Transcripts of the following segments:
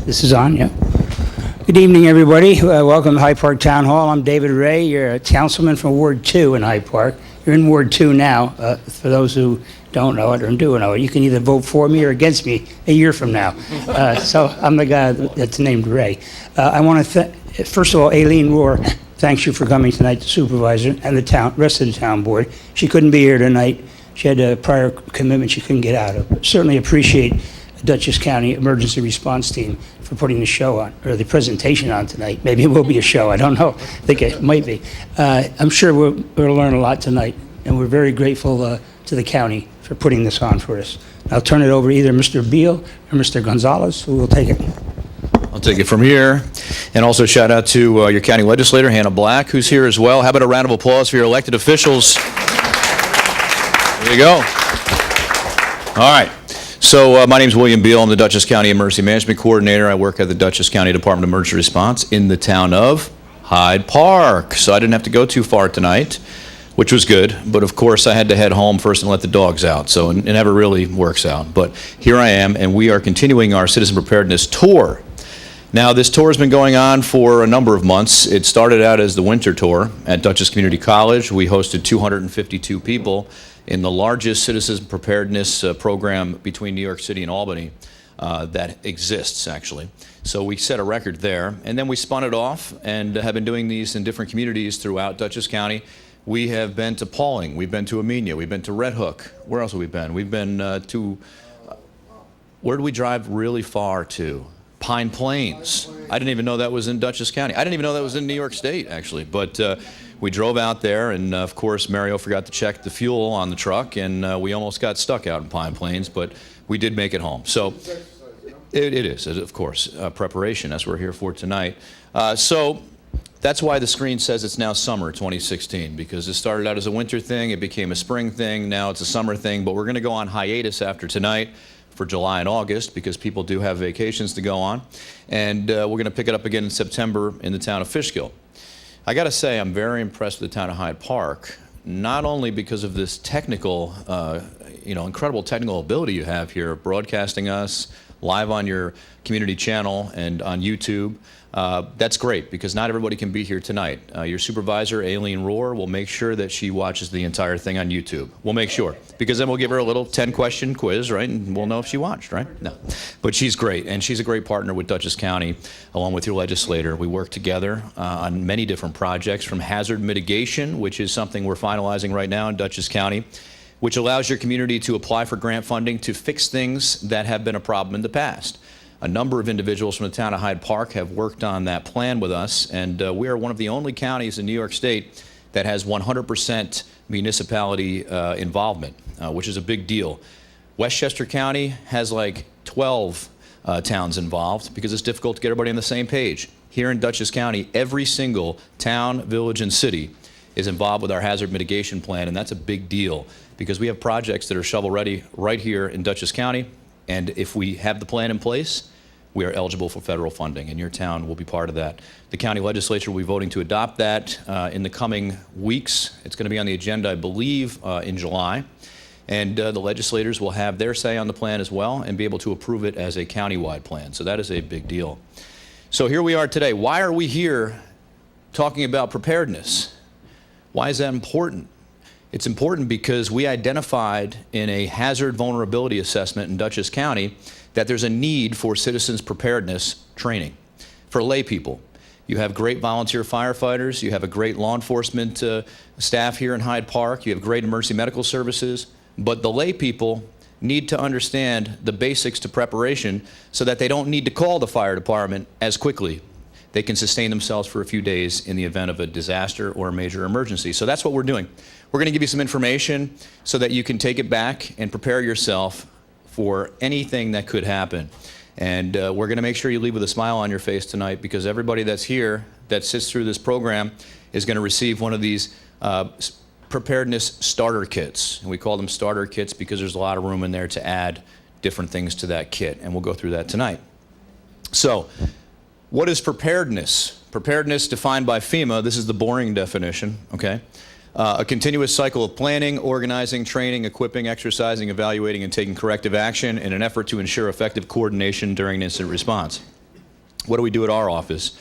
This is on, yeah. Good evening, everybody. Welcome to Hyde Park Town Hall. I'm David Ray. You're a councilman from Ward 2 in Hyde Park. You're in Ward 2 now. For those who don't know it or do know it, you can either vote for me or against me a year from now. So I'm the guy that's named Ray. I want to first of all, Aileen Rohr, thanks you for coming tonight, the supervisor, and the rest of the town board. She couldn't be here tonight. She had a prior commitment she couldn't get out of. But certainly appreciate the Dutchess County Emergency Response Team for putting the show on, or the presentation on tonight. Maybe it will be a show, I don't know. I think it might be. I'm sure we'll learn a lot tonight, and we're very grateful to the county for putting this on for us. I'll turn it over to either Mr. Beal or Mr. Gonzalez, who will take it. I'll take it from here. And also shout out to your county legislator, Hannah Black, who's here as well. How about a round of applause for your elected officials? There you go. All right. So my name's William Beal. I'm the Dutchess County Emergency Management Coordinator. I work at the Dutchess County Department of Emergency Response in the town of Hyde Park. So I didn't have to go too far tonight, which was good. But of course, I had to head home first and let the dogs out. So it never really works out. But here I am, and we are continuing our Citizen Preparedness Tour. Now, this tour has been going on for a number of months. It started out as the winter tour at Dutchess Community College. We hosted 252 people in the largest citizen preparedness program between New York City and Albany that exists, actually. So we set a record there, and then we spun it off and have been doing these in different communities throughout Dutchess County. We have been to Pauling, we've been to Amenia, we've been to Red Hook. Where else have we been? We've been to, where did we drive really far to? Pine Plains. I didn't even know that was in Dutchess County. I didn't even know that was in New York State, actually. But we drove out there, and of course, Mario forgot to check the fuel on the truck, and we almost got stuck out in Pine Plains, but we did make it home. So it is, of course, preparation, as we're here for tonight. So that's why the screen says it's now summer 2016, because it started out as a winter thing, it became a spring thing, now it's a summer thing, but we're going to go on hiatus after tonight for July and August, because people do have vacations to go on. And we're going to pick it up again in September in the town of Fishkill. I got to say, I'm very impressed with the town of Hyde Park, not only because of this technical, incredible technical ability you have here, broadcasting us live on your community channel and on YouTube. That's great, because not everybody can be here tonight. Your supervisor, Aileen Rohr, will make sure that she watches the entire thing on YouTube. We'll make sure, because then we'll give her a little 10-question quiz, right? And we'll know if she watched, right? No. But she's great, and she's a great partner with Dutchess County, along with your legislator. We work together on many different projects, from hazard mitigation, which is something we're finalizing right now in Dutchess County, which allows your community to apply for grant funding to fix things that have been a problem in the past. A number of individuals from the town of Hyde Park have worked on that plan with us, and we are one of the only counties in New York State that has 100% municipality involvement, which is a big deal. Westchester County has like 12 towns involved, because it's difficult to get everybody on the same page. Here in Dutchess County, every single town, village, and city is involved with our hazard mitigation plan, and that's a big deal, because we have projects that are shovel-ready right here in Dutchess County. And if we have the plan in place, we are eligible for federal funding, and your town will be part of that. The county legislature will be voting to adopt that in the coming weeks. It's going to be on the agenda, I believe, in July. And the legislators will have their say on the plan as well and be able to approve it as a countywide plan. So that is a big deal. So here we are today. Why are we here talking about preparedness? Why is that important? It's important because we identified in a hazard vulnerability assessment in Dutchess County that there's a need for citizens preparedness training for lay people. You have great volunteer firefighters, you have a great law enforcement staff here in Hyde Park, you have great emergency medical services, but the lay people need to understand the basics to preparation so that they don't need to call the fire department as quickly. They can sustain themselves for a few days in the event of a disaster or a major emergency. So that's what we're doing. We're going to give you some information so that you can take it back and prepare yourself for anything that could happen. And we're going to make sure you leave with a smile on your face tonight, because everybody that's here that sits through this program is going to receive one of these preparedness starter kits. And we call them starter kits because there's a lot of room in there to add different things to that kit. And we'll go through that tonight. So, what is preparedness? Preparedness, defined by FEMA, this is the boring definition, okay? A continuous cycle of planning, organizing, training, equipping, exercising, evaluating, and taking corrective action in an effort to ensure effective coordination during an incident response. What do we do at our office?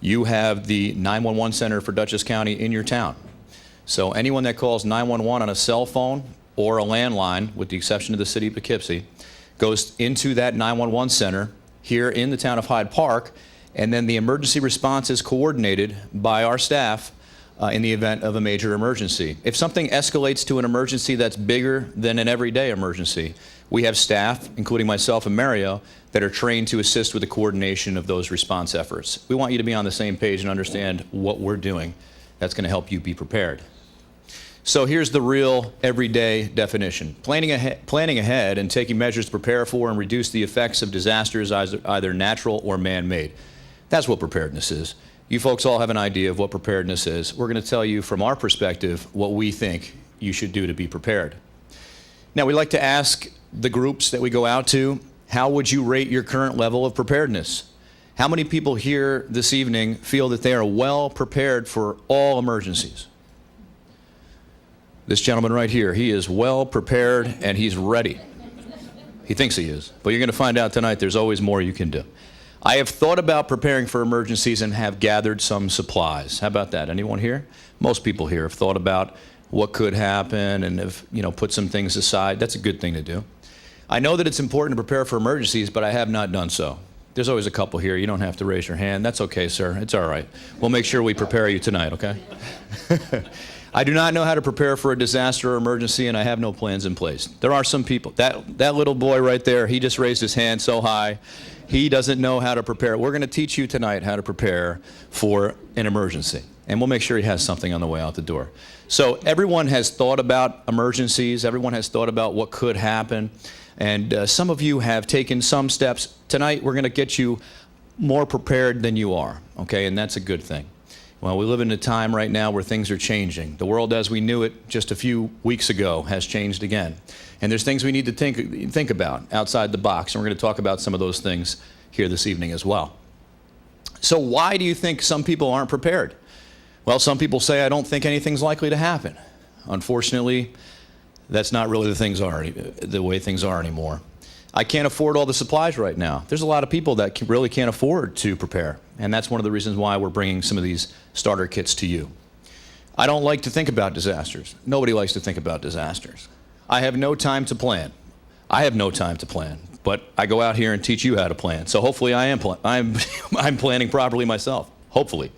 You have the 911 center for Dutchess County in your town. So anyone that calls 911 on a cell phone or a landline, with the exception of the city of Poughkeepsie, goes into that 911 center here in the town of Hyde Park, and then the emergency response is coordinated by our staff in the event of a major emergency. If something escalates to an emergency that's bigger than an everyday emergency, we have staff, including myself and Mario, that are trained to assist with the coordination of those response efforts. We want you to be on the same page and understand what we're doing. That's going to help you be prepared. So here's the real everyday definition. Planning ahead and taking measures to prepare for and reduce the effects of disasters, either natural or man-made. That's what preparedness is. You folks all have an idea of what preparedness is. We're going to tell you from our perspective what we think you should do to be prepared. Now, we like to ask the groups that we go out to, how would you rate your current level of preparedness? How many people here this evening feel that they are well prepared for all emergencies? This gentleman right here, he is well prepared and he's ready. He thinks he is, but you're going to find out tonight there's always more you can do. I have thought about preparing for emergencies and have gathered some supplies. How about that? Anyone here? Most people here have thought about what could happen and have, put some things aside. That's a good thing to do. I know that it's important to prepare for emergencies, but I have not done so. There's always a couple here. You don't have to raise your hand. That's okay, sir. It's all right. We'll make sure we prepare you tonight, okay? I do not know how to prepare for a disaster or emergency, and I have no plans in place. There are some people. That little boy right there, he just raised his hand so high. He doesn't know how to prepare. We're going to teach you tonight how to prepare for an emergency, and we'll make sure he has something on the way out the door. So everyone has thought about emergencies. Everyone has thought about what could happen, and some of you have taken some steps. Tonight, we're going to get you more prepared than you are, okay, and that's a good thing. Well, we live in a time right now where things are changing. The world as we knew it just a few weeks ago has changed again. And there's things we need to think about outside the box, and we're going to talk about some of those things here this evening as well. So why do you think some people aren't prepared? Well, some people say, I don't think anything's likely to happen. Unfortunately, that's not really the way things are anymore. I can't afford all the supplies right now. There's a lot of people that really can't afford to prepare, and that's one of the reasons why we're bringing some of these starter kits to you. I don't like to think about disasters. Nobody likes to think about disasters. I have no time to plan. But I go out here and teach you how to plan. So hopefully I'm planning properly myself. Hopefully.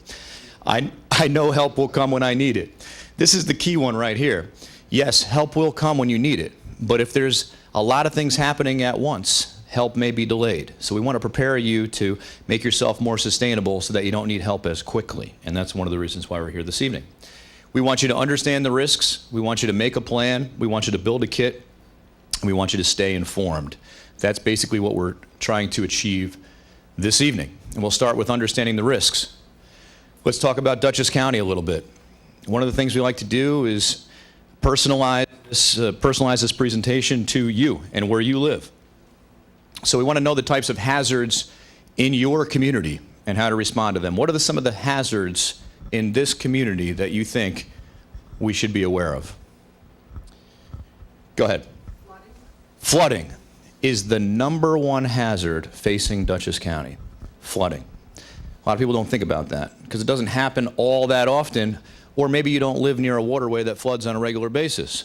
I know help will come when I need it. This is the key one right here. Yes, help will come when you need it. But if there's a lot of things happening at once, help may be delayed. So we want to prepare you to make yourself more sustainable so that you don't need help as quickly. And that's one of the reasons why we're here this evening. We want you to understand the risks. We want you to make a plan. We want you to build a kit. And we want you to stay informed. That's basically what we're trying to achieve this evening. And we'll start with understanding the risks. Let's talk about Dutchess County a little bit. One of the things we like to do is personalize this presentation to you and where you live. So we want to know the types of hazards in your community and how to respond to them. What are some of the hazards in this community that you think we should be aware of? Go ahead. Flooding is the #1 hazard facing Dutchess County. Flooding. A lot of people don't think about that because it doesn't happen all that often, or maybe you don't live near a waterway that floods on a regular basis.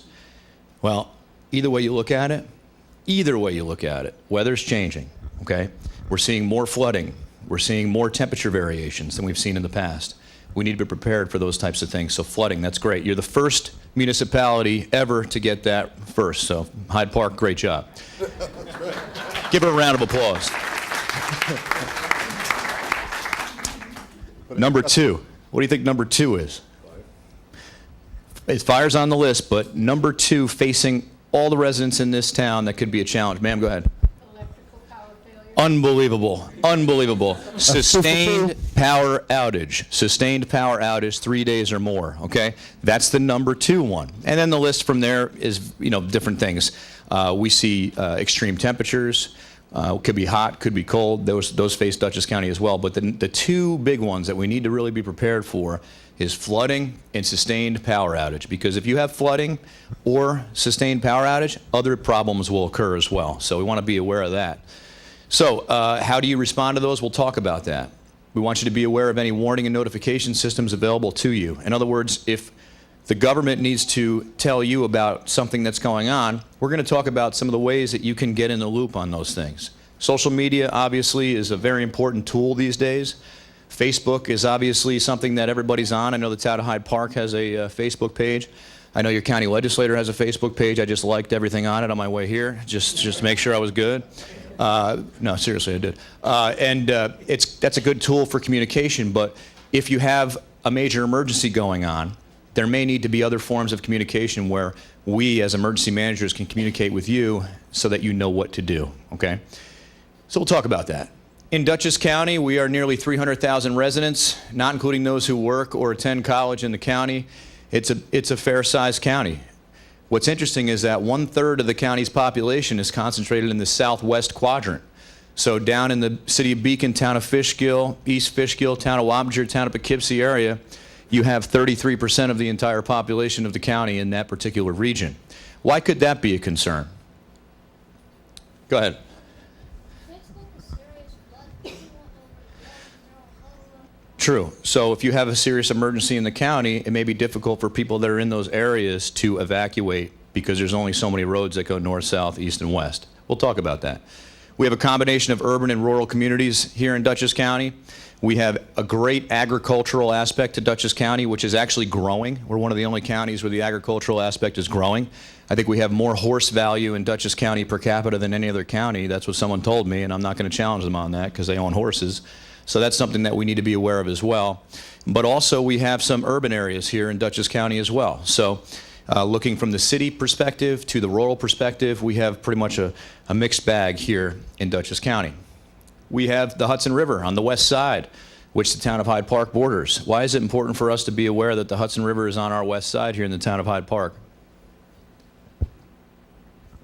Well, either way you look at it, weather's changing, okay? We're seeing more flooding. We're seeing more temperature variations than we've seen in the past. We need to be prepared for those types of things. So flooding, that's great. You're the first municipality ever to get that first. So Hyde Park, great job. Give her a round of applause. Number 2. What do you think number 2 is? Fire's on the list, but number 2 facing all the residents in this town that could be a challenge. Ma'am, go ahead. Electrical power failure. Unbelievable. Sustained power outage, 3 days or more, okay? That's the number 2 one. And then the list from there is, different things. We see extreme temperatures. Could be hot, could be cold. Those face Dutchess County as well. But the 2 big ones that we need to really be prepared for is flooding and sustained power outage. Because if you have flooding or sustained power outage, other problems will occur as well. So we want to be aware of that. So how do you respond to those? We'll talk about that. We want you to be aware of any warning and notification systems available to you. In other words, if the government needs to tell you about something that's going on, we're going to talk about some of the ways that you can get in the loop on those things. Social media, obviously, is a very important tool these days. Facebook is obviously something that everybody's on. I know the town of Hyde Park has a Facebook page. I know your county legislator has a Facebook page. I just liked everything on it on my way here, just to make sure I was good. No, seriously, I did. That's a good tool for communication, but if you have a major emergency going on, there may need to be other forms of communication where we as emergency managers can communicate with you so that you know what to do, okay? So we'll talk about that. In Dutchess County, we are nearly 300,000 residents, not including those who work or attend college in the county. It's a fair-sized county. What's interesting is that 1/3 of the county's population is concentrated in the southwest quadrant. So down in the city of Beacon, town of Fishkill, East Fishkill, town of Wappinger, town of Poughkeepsie area, you have 33% of the entire population of the county in that particular region. Why could that be a concern? Go ahead. True. So if you have a serious emergency in the county, it may be difficult for people that are in those areas to evacuate because there's only so many roads that go north, south, east, and west. We'll talk about that. We have a combination of urban and rural communities here in Dutchess County. We have a great agricultural aspect to Dutchess County, which is actually growing. We're one of the only counties where the agricultural aspect is growing. I think we have more horse value in Dutchess County per capita than any other county. That's what someone told me, and I'm not going to challenge them on that because they own horses. So that's something that we need to be aware of as well. But also we have some urban areas here in Dutchess County as well. So looking from the city perspective to the rural perspective, we have pretty much a mixed bag here in Dutchess County. We have the Hudson River on the west side, which the town of Hyde Park borders. Why is it important for us to be aware that the Hudson River is on our west side here in the town of Hyde Park?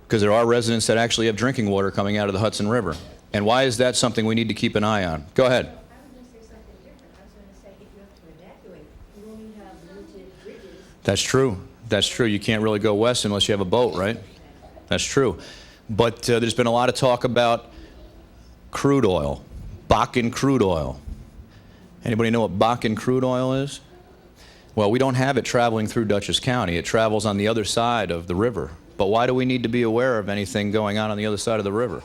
Because there are residents that actually have drinking water coming out of the Hudson River. And why is that something we need to keep an eye on? Go ahead. I was going to say something different. I was going to say if you have to evacuate, you only have limited bridges. That's true. That's true. You can't really go west unless you have a boat, right? That's true. But there's been a lot of talk about crude oil, Bakken crude oil. Anybody know what Bakken crude oil is? Well, we don't have it traveling through Dutchess County. It travels on the other side of the river. But why do we need to be aware of anything going on the other side of the river?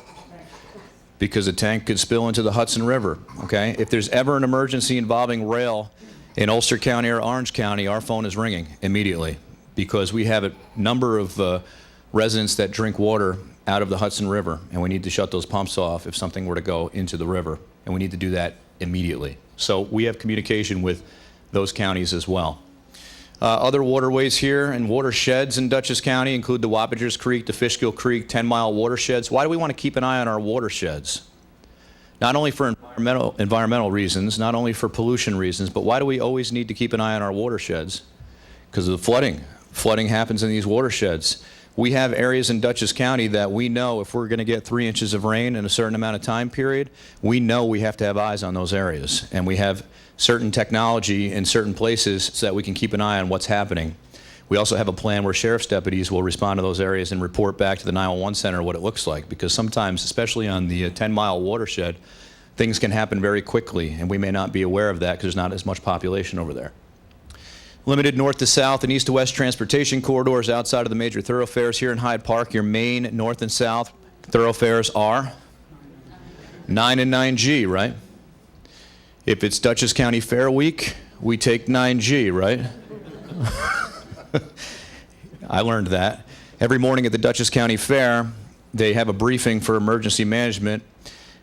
Because a tank could spill into the Hudson River, okay? If there's ever an emergency involving rail in Ulster County or Orange County, our phone is ringing immediately because we have a number of residents that drink water out of the Hudson River, and we need to shut those pumps off if something were to go into the river, and we need to do that immediately. So we have communication with those counties as well. Other waterways here and watersheds in Dutchess County include the Wappingers Creek, the Fishkill Creek, 10-mile watersheds. Why do we want to keep an eye on our watersheds? Not only for environmental reasons, not only for pollution reasons, but why do we always need to keep an eye on our watersheds? Because of the flooding. Flooding happens in these watersheds. We have areas in Dutchess County that we know if we're going to get 3 inches of rain in a certain amount of time period, we know we have to have eyes on those areas. And we have certain technology in certain places so that we can keep an eye on what's happening. We also have a plan where sheriff's deputies will respond to those areas and report back to the 911 center what it looks like, because sometimes, especially on the 10-mile watershed, things can happen very quickly, and we may not be aware of that because there's not as much population over there. Limited north to south and east to west transportation corridors outside of the major thoroughfares here in Hyde Park. Your main north and south thoroughfares are 9 and 9G, right? If it's Dutchess County Fair Week, we take 9G, right? I learned that. Every morning at the Dutchess County Fair, they have a briefing for emergency management,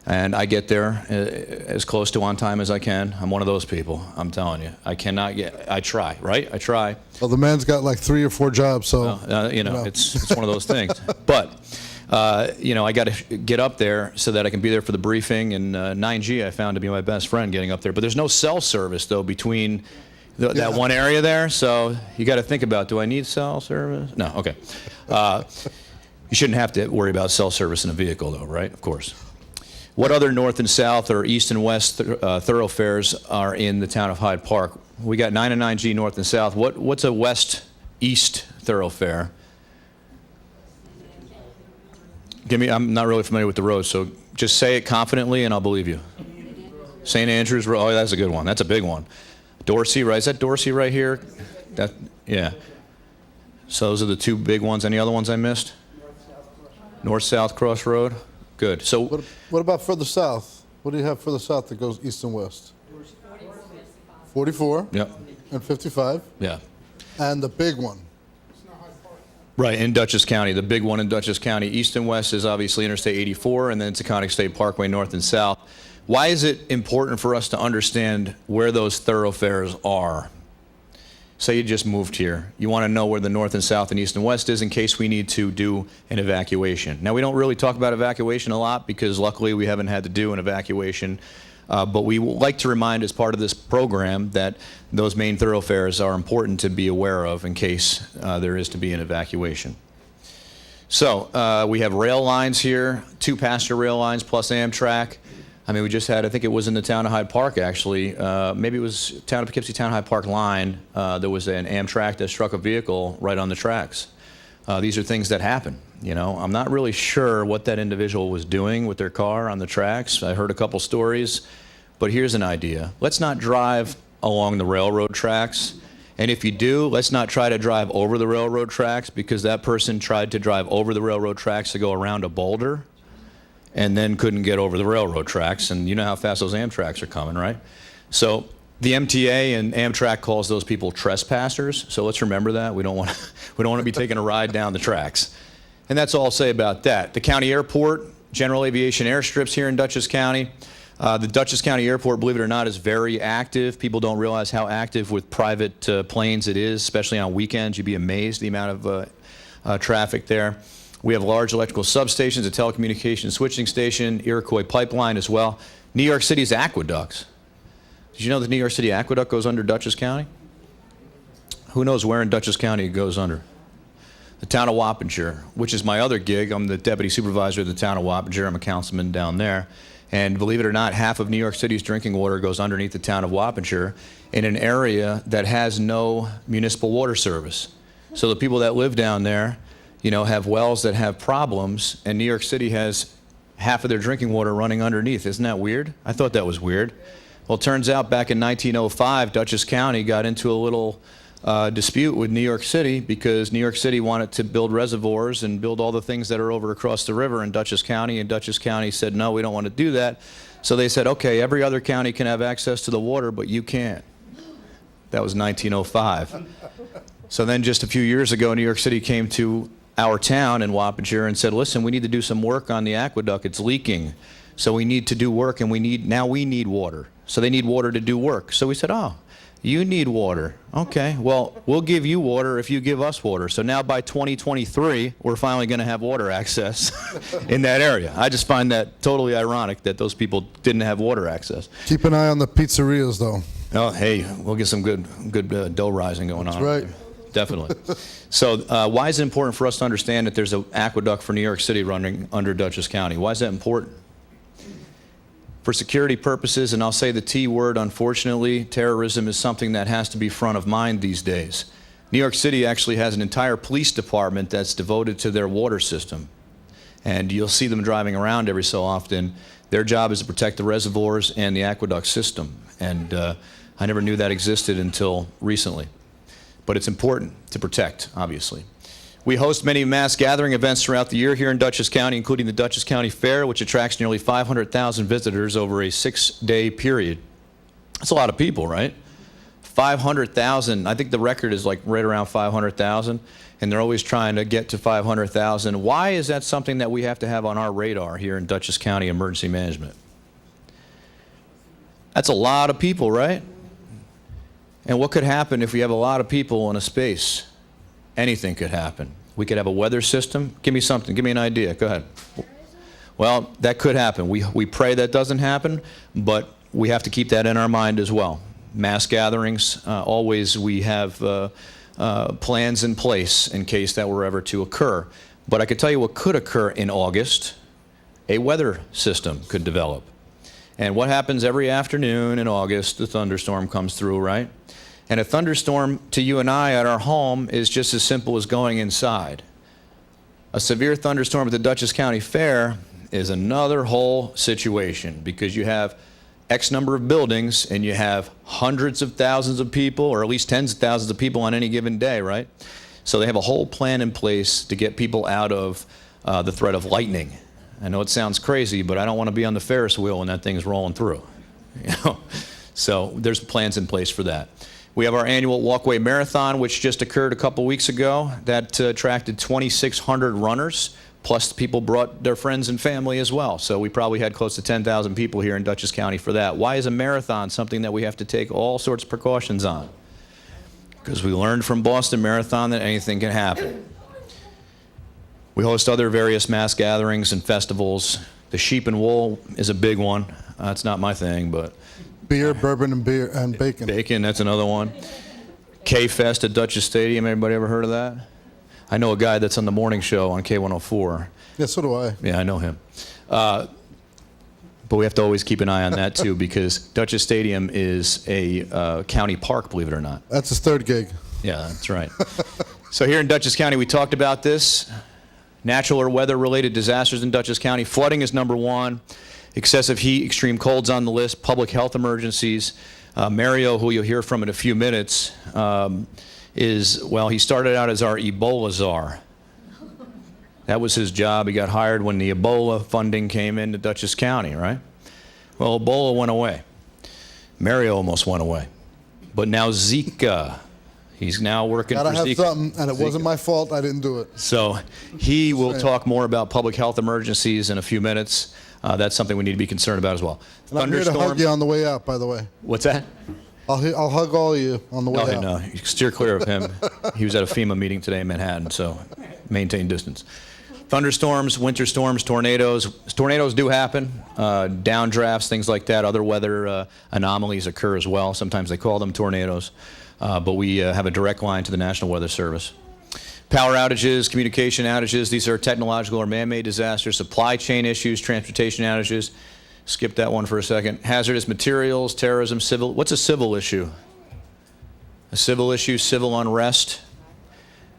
and I get there as close to on time as I can. I'm one of those people, I'm telling you. I try, right? I try. Well, the man's got like 3 or 4 jobs, so. It's one of those things. But, I got to get up there so that I can be there for the briefing, and 9G I found to be my best friend getting up there. But there's no cell service, though, between that one area there, so you got to think about, do I need cell service? No, okay. You shouldn't have to worry about cell service in a vehicle, though, right? Of course. What other north and south or east and west thoroughfares are in the town of Hyde Park? We got 9 and 9G north and south. What's a west-east thoroughfare? I'm not really familiar with the road, so just say it confidently and I'll believe you. St. Andrews Road, oh, that's a good one. That's a big one. Dorsey, right? Is that Dorsey right here? Yeah. So those are the two big ones. Any other ones I missed? North-South Cross Road? Good. So What about further south? What do you have further south that goes east and west? 44 Yep. and 55. Yeah. And the big one. Right, in Dutchess County, the big one in Dutchess County. East and west is obviously Interstate 84, and then Taconic State Parkway north and south. Why is it important for us to understand where those thoroughfares are? Say you just moved here. You want to know where the north and south and east and west is in case we need to do an evacuation. Now, we don't really talk about evacuation a lot because luckily we haven't had to do an evacuation. But we like to remind as part of this program that those main thoroughfares are important to be aware of in case there is to be an evacuation. So we have rail lines here, 2 passenger rail lines plus Amtrak. I mean, we just had, I think it was in the town of Hyde Park actually, maybe it was town of Poughkeepsie Town Hyde Park line, there was an Amtrak that struck a vehicle right on the tracks. These are things that happen. You know, I'm not really sure what that individual was doing with their car on the tracks. I heard a couple stories, but here's an idea. Let's not drive along the railroad tracks. And if you do, let's not try to drive over the railroad tracks because that person tried to drive over the railroad tracks to go around a boulder and then couldn't get over the railroad tracks. And you know how fast those Amtraks are coming, right? So the MTA and Amtrak calls those people trespassers. So let's remember that. We don't want to be taking a ride down the tracks. And that's all I'll say about that. The county airport, general aviation airstrips here in Dutchess County. The Dutchess County Airport, believe it or not, is very active. People don't realize how active with private planes it is, especially on weekends. You'd be amazed the amount of traffic there. We have large electrical substations, a telecommunications switching station, Iroquois pipeline as well. New York City's aqueducts. Did you know the New York City aqueduct goes under Dutchess County? Who knows where in Dutchess County it goes under? The town of Wappinger, which is my other gig. I'm the deputy supervisor of the town of Wappinger. I'm a councilman down there. And believe it or not, half of New York City's drinking water goes underneath the town of Wappinger in an area that has no municipal water service. So the people that live down there, you know, have wells that have problems, and New York City has half of their drinking water running underneath. Isn't that weird? I thought that was weird. Well, it turns out back in 1905, Dutchess County got into a little dispute with New York City because New York City wanted to build reservoirs and build all the things that are over across the river in Dutchess County, and Dutchess County said, no, we don't want to do that. So they said, okay, every other county can have access to the water, but you can't. That was 1905. So then just a few years ago, New York City came to our town in Wappinger and said, listen, we need to do some work on the aqueduct. It's leaking. So we need to do work, and we need water. So they need water to do work. So we said, oh, you need water. Okay, well, we'll give you water if you give us water. So now by 2023, we're finally going to have water access in that area. I just find that totally ironic that those people didn't have water access. Keep an eye on the pizzerias, though. Oh, hey, we'll get some good dough rising going on. That's right. Definitely. So why is it important for us to understand that there's an aqueduct for New York City running under Dutchess County? Why is that important? For security purposes, and I'll say the T word, unfortunately, terrorism is something that has to be front of mind these days. New York City actually has an entire police department that's devoted to their water system. And you'll see them driving around every so often. Their job is to protect the reservoirs and the aqueduct system. And I never knew that existed until recently. But it's important to protect, obviously. We host many mass gathering events throughout the year here in Dutchess County, including the Dutchess County Fair, which attracts nearly 500,000 visitors over a 6-day period. That's a lot of people, right? 500,000. I think the record is like right around 500,000, and they're always trying to get to 500,000. Why is that something that we have to have on our radar here in Dutchess County Emergency Management? That's a lot of people, right? And what could happen if we have a lot of people in a space? Anything could happen. We could have a weather system. Give me something. Give me an idea. Go ahead. Well, that could happen. We pray that doesn't happen, but we have to keep that in our mind as well. Mass gatherings, always we have plans in place in case that were ever to occur. But I could tell you what could occur in August. A weather system could develop. And what happens every afternoon in August? The thunderstorm comes through, right? And a thunderstorm to you and I at our home is just as simple as going inside. A severe thunderstorm at the Dutchess County Fair is another whole situation because you have X number of buildings and you have hundreds of thousands of people, or at least tens of thousands of people on any given day, right? So they have a whole plan in place to get people out of the threat of lightning. I know it sounds crazy, but I don't want to be on the Ferris wheel when that thing's rolling through. You know? So there's plans in place for that. We have our annual walkway marathon, which just occurred a couple weeks ago. That attracted 2,600 runners, plus people brought their friends and family as well. So we probably had close to 10,000 people here in Dutchess County for that. Why is a marathon something that we have to take all sorts of precautions on? Because we learned from Boston Marathon that anything can happen. We host other various mass gatherings and festivals. The sheep and wool is a big one. It's not my thing, but Beer, bourbon, and bacon. bacon, that's another one. K-Fest at Dutchess Stadium, everybody ever heard of that? I know a guy that's on the morning show on K104. Yeah, so do I. Yeah, I know him. But we have to always keep an eye on that too because Dutchess Stadium is a county park, believe it or not. That's his third gig. Yeah, that's right. So here in Dutchess County, we talked about this. Natural or weather-related disasters in Dutchess County. Flooding is number one. Excessive heat, extreme cold's on the list. Public health emergencies. Mario, who you'll hear from in a few minutes, he started out as our Ebola czar. That was his job. He got hired when the Ebola funding came into Dutchess County, right? Well, Ebola went away. Mario almost went away. But now Zika. He's now working for Gotta have Zika. something, and it wasn't my fault. I didn't do it. So he will talk more about public health emergencies in a few minutes. That's something we need to be concerned about as well. And I'm here to hug you on the way out, by the way. What's that? I'll hug all of you on the way out. No, you steer clear of him. He was at a FEMA meeting today in Manhattan, so maintain distance. Thunderstorms, winter storms, tornadoes. Tornadoes do happen. Downdrafts, things like that. Other weather anomalies occur as well. Sometimes they call them tornadoes. But we have a direct line to the National Weather Service. Power outages, communication outages, these are technological or man-made disasters, supply chain issues, transportation outages. Skip that one for a second. Hazardous materials, terrorism, civil. What's a civil issue? A civil issue, civil unrest.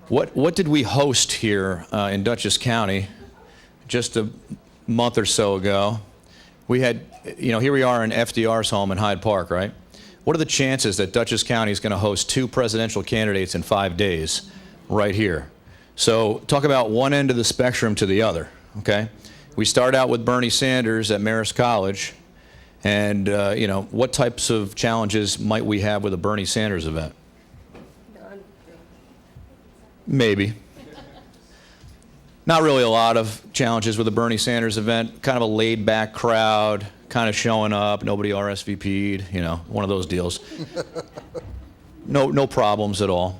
What did we host here in Dutchess County just a month or so ago? We had, here we are in FDR's home in Hyde Park, right? What are the chances that Dutchess County is going to host 2 presidential candidates in 5 days right here? So talk about one end of the spectrum to the other, okay? We start out with Bernie Sanders at Marist College, and, what types of challenges might we have with a Bernie Sanders event? Maybe. Not really a lot of challenges with a Bernie Sanders event. Kind of a laid-back crowd, kind of showing up, nobody RSVP'd, one of those deals. No problems at all.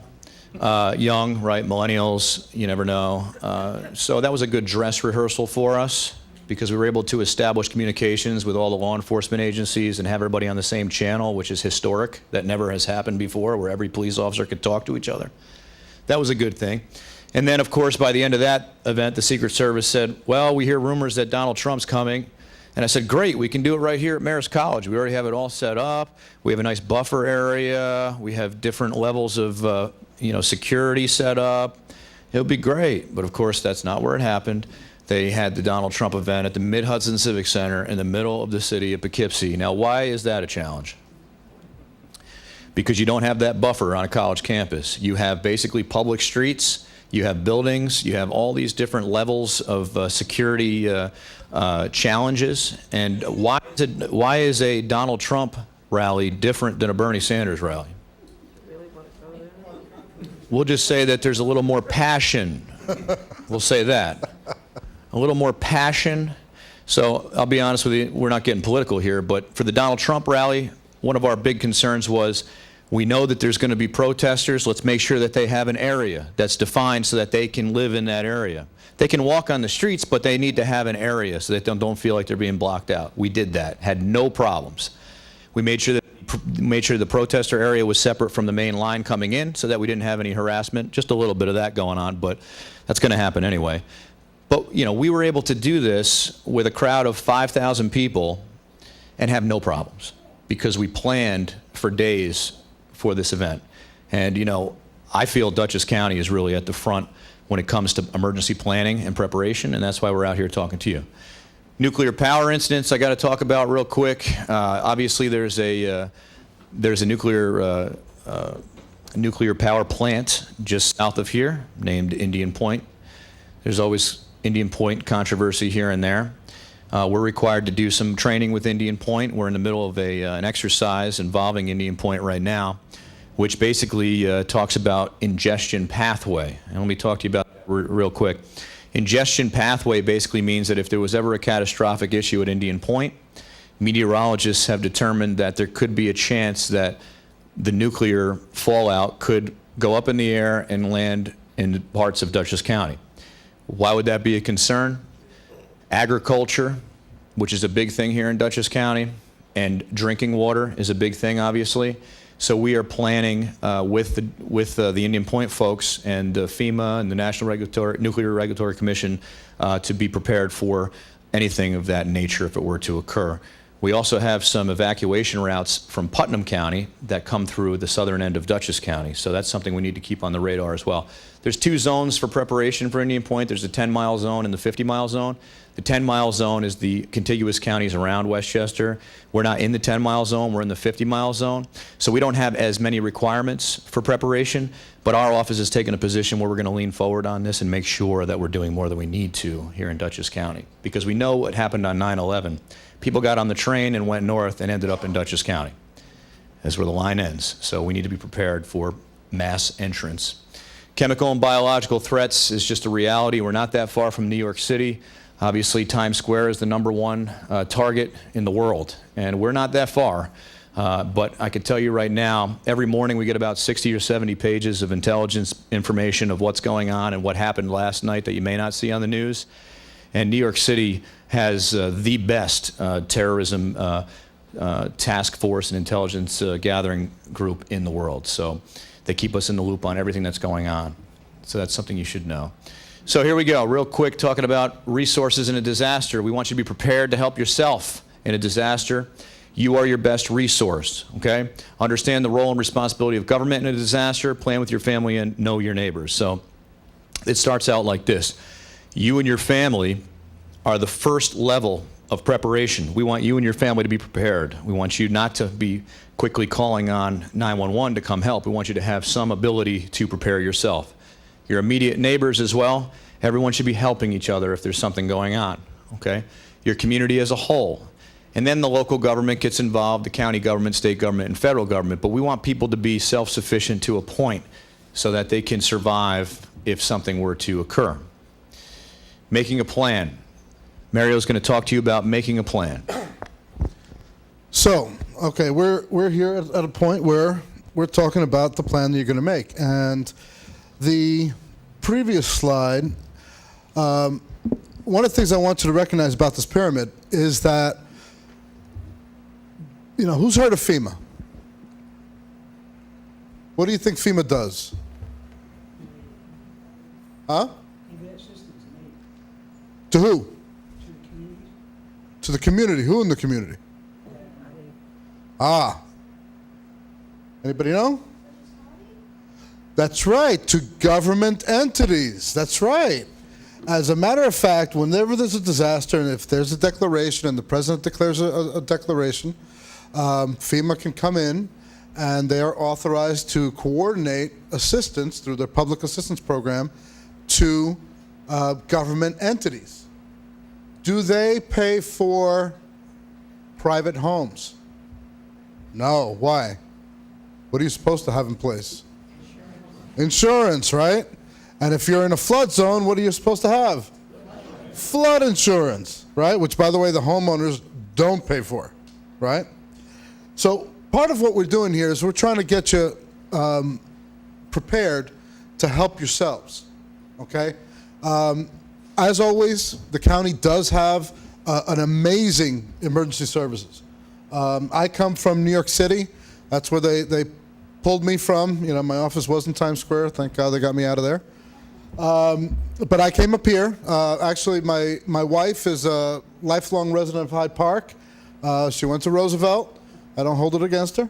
Young, right, millennials, you never know. So that was a good dress rehearsal for us because we were able to establish communications with all the law enforcement agencies and have everybody on the same channel, which is historic. That never has happened before, where every police officer could talk to each other. That was a good thing. And then, of course, by the end of that event, the Secret Service said, well, we hear rumors that Donald Trump's coming. And I said, great, we can do it right here at Marist College. We already have it all set up. We have a nice buffer area. We have different levels of, security set up. It'll be great. But, of course, that's not where it happened. They had the Donald Trump event at the Mid-Hudson Civic Center in the middle of the city of Poughkeepsie. Now, why is that a challenge? Because you don't have that buffer on a college campus. You have basically public streets. You have buildings, you have all these different levels of security challenges. And why is a Donald Trump rally different than a Bernie Sanders rally? We'll just say that there's a little more passion. We'll say that. A little more passion. So I'll be honest with you, we're not getting political here, but for the Donald Trump rally, one of our big concerns was, we know that there's going to be protesters. Let's make sure that they have an area that's defined so that they can live in that area. They can walk on the streets, but they need to have an area so that they don't feel like they're being blocked out. We did that, had no problems. We made sure the protester area was separate from the main line coming in so that we didn't have any harassment. Just a little bit of that going on, but that's going to happen anyway. But, we were able to do this with a crowd of 5,000 people and have no problems because we planned for days for this event. And, I feel Dutchess County is really at the front when it comes to emergency planning and preparation, and that's why we're out here talking to you. Nuclear power incidents I got to talk about real quick. Obviously, there's a nuclear power plant just south of here named Indian Point. There's always Indian Point controversy here and there. We're required to do some training with Indian Point. We're in the middle of an exercise involving Indian Point right now, which basically talks about ingestion pathway. And let me talk to you about that real quick. Ingestion pathway basically means that if there was ever a catastrophic issue at Indian Point, meteorologists have determined that there could be a chance that the nuclear fallout could go up in the air and land in parts of Dutchess County. Why would that be a concern? Agriculture, which is a big thing here in Dutchess County, and drinking water is a big thing, obviously. So we are planning with the Indian Point folks and FEMA and the National Nuclear Regulatory Commission to be prepared for anything of that nature if it were to occur. We also have some evacuation routes from Putnam County that come through the southern end of Dutchess County. So that's something we need to keep on the radar as well. There's two zones for preparation for Indian Point. There's the 10-mile zone and the 50-mile zone. The 10-mile zone is the contiguous counties around Westchester. We're not in the 10-mile zone, we're in the 50-mile zone. So we don't have as many requirements for preparation, but our office has taken a position where we're going to lean forward on this and make sure that we're doing more than we need to here in Dutchess County. Because we know what happened on 9/11. People got on the train and went north and ended up in Dutchess County. That's where the line ends. So we need to be prepared for mass entrance. Chemical and biological threats is just a reality. We're not that far from New York City. Obviously, Times Square is the #1 target in the world, and we're not that far. But I can tell you right now, every morning we get about 60 or 70 pages of intelligence information of what's going on and what happened last night that you may not see on the news. And New York City has the best terrorism task force and intelligence gathering group in the world. So they keep us in the loop on everything that's going on. So that's something you should know. So here we go, real quick, talking about resources in a disaster. We want you to be prepared to help yourself in a disaster. You are your best resource, okay? Understand the role and responsibility of government in a disaster, plan with your family, and know your neighbors. So it starts out like this. You and your family are the first level of preparation. We want you and your family to be prepared. We want you not to be quickly calling on 911 to come help. We want you to have some ability to prepare yourself. Your immediate neighbors as well. Everyone should be helping each other if there's something going on, okay? Your community as a whole. And then the local government gets involved, the county government, state government, and federal government. But we want people to be self-sufficient to a point so that they can survive if something were to occur. Making a plan. Mario's going to talk to you about making a plan. So, okay, we're here at a point where we're talking about the plan that you're going to make. And the previous slide, one of the things I want you to recognize about this pyramid is that, you know, who's heard of FEMA? What do you think FEMA does? Huh? To who? To the community. Who in the community? Ah. Anybody know? That's right, to government entities. That's right. As a matter of fact, whenever there's a disaster and if there's a declaration and the president declares a declaration, FEMA can come in and they are authorized to coordinate assistance through their public assistance program to government entities. Do they pay for private homes? No. Why? What are you supposed to have in place? Insurance, right? And if you're in a flood zone, what are you supposed to have? Flood insurance, right? Which, by the way, the homeowners don't pay for, right? So part of what we're doing here is we're trying to get you prepared to help yourselves, okay? As always, the county does have an amazing emergency services. I come from New York City. That's where they pulled me from. You know, my office was in Times Square. Thank God they got me out of there. But I came up here. Actually, my wife is a lifelong resident of Hyde Park. She went to Roosevelt. I don't hold it against her.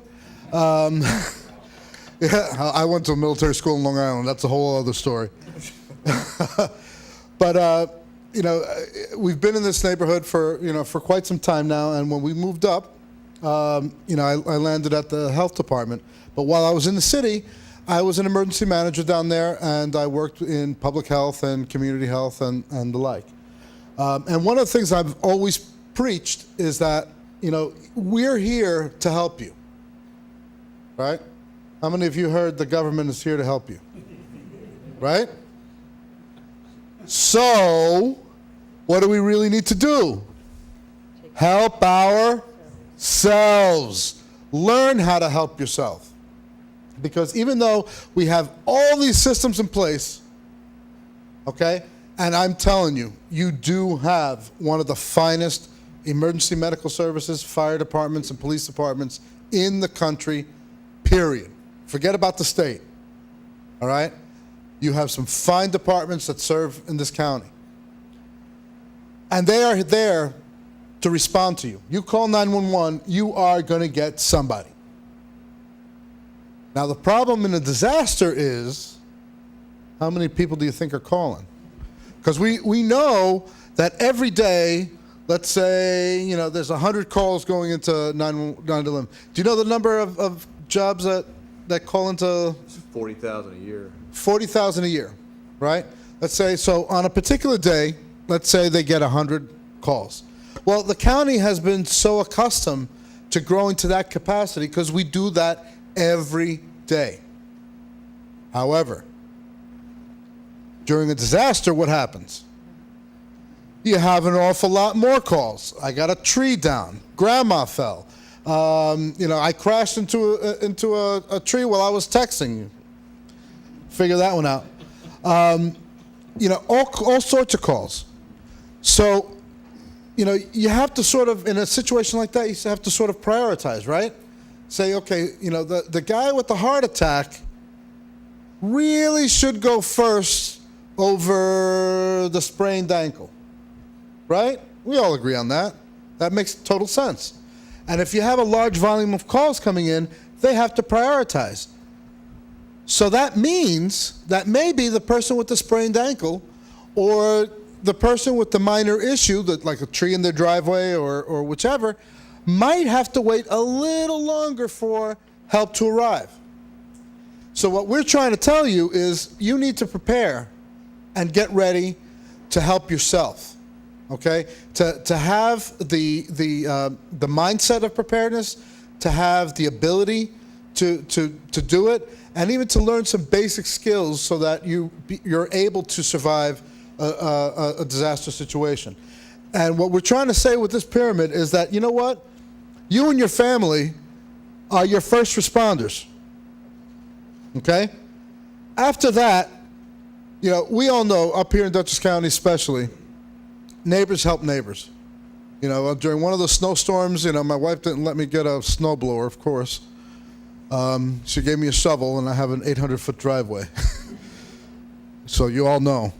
Yeah, I went to a military school in Long Island. That's a whole other story. But we've been in this neighborhood for quite some time now. And when we moved up, I landed at the health department. But while I was in the city, I was an emergency manager down there, and I worked in public health and community health and the like. And one of the things I've always preached is that, we're here to help you, right? How many of you heard the government is here to help you, right? So, what do we really need to do? Help ourselves. Learn how to help yourself. Because even though we have all these systems in place, okay, and I'm telling you, you do have one of the finest emergency medical services, fire departments, and police departments in the country, period. Forget about the state, all right? You have some fine departments that serve in this county. And they are there to respond to you. You call 911, you are going to get somebody. Now, the problem in a disaster is, how many people do you think are calling? Because we know that every day, let's say, there's 100 calls going into 911. Do you know the number of jobs that call into? 40,000 a year. 40,000 a year, right? Let's say, so on a particular day, let's say they get 100 calls. Well, the county has been so accustomed to growing to that capacity because we do that every day. However, during a disaster, what happens? You have an awful lot more calls. I got a tree down. Grandma fell. I crashed into a tree while I was texting you. Figure that one out. All sorts of calls. So, you have to sort of, in a situation like that, you have to sort of prioritize, right? Say, okay, the guy with the heart attack really should go first over the sprained ankle, right? We all agree on that. That makes total sense. And if you have a large volume of calls coming in, they have to prioritize. So that means that maybe the person with the sprained ankle or the person with the minor issue, that like a tree in their driveway or whichever, might have to wait a little longer for help to arrive. So what we're trying to tell you is you need to prepare and get ready to help yourself, okay? To have the mindset of preparedness, to have the ability to do it, and even to learn some basic skills so that you're able to survive a disaster situation. And what we're trying to say with this pyramid is that, you know what? You and your family are your first responders, okay? After that, we all know, up here in Dutchess County especially, neighbors help neighbors. During one of those snowstorms, my wife didn't let me get a snowblower, of course. She gave me a shovel, and I have an 800-foot driveway. So you all know.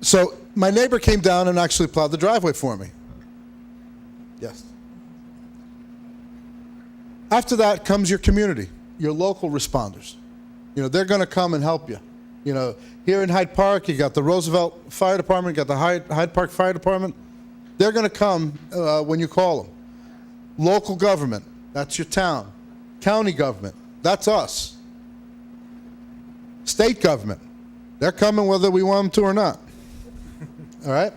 So my neighbor came down and actually plowed the driveway for me. Yes. After that comes your community, your local responders. They're going to come and help you. Here in Hyde Park, you got the Roosevelt Fire Department, you got the Hyde Park Fire Department. They're going to come when you call them. Local government, that's your town. County government, that's us. State government, they're coming whether we want them to or not. All right?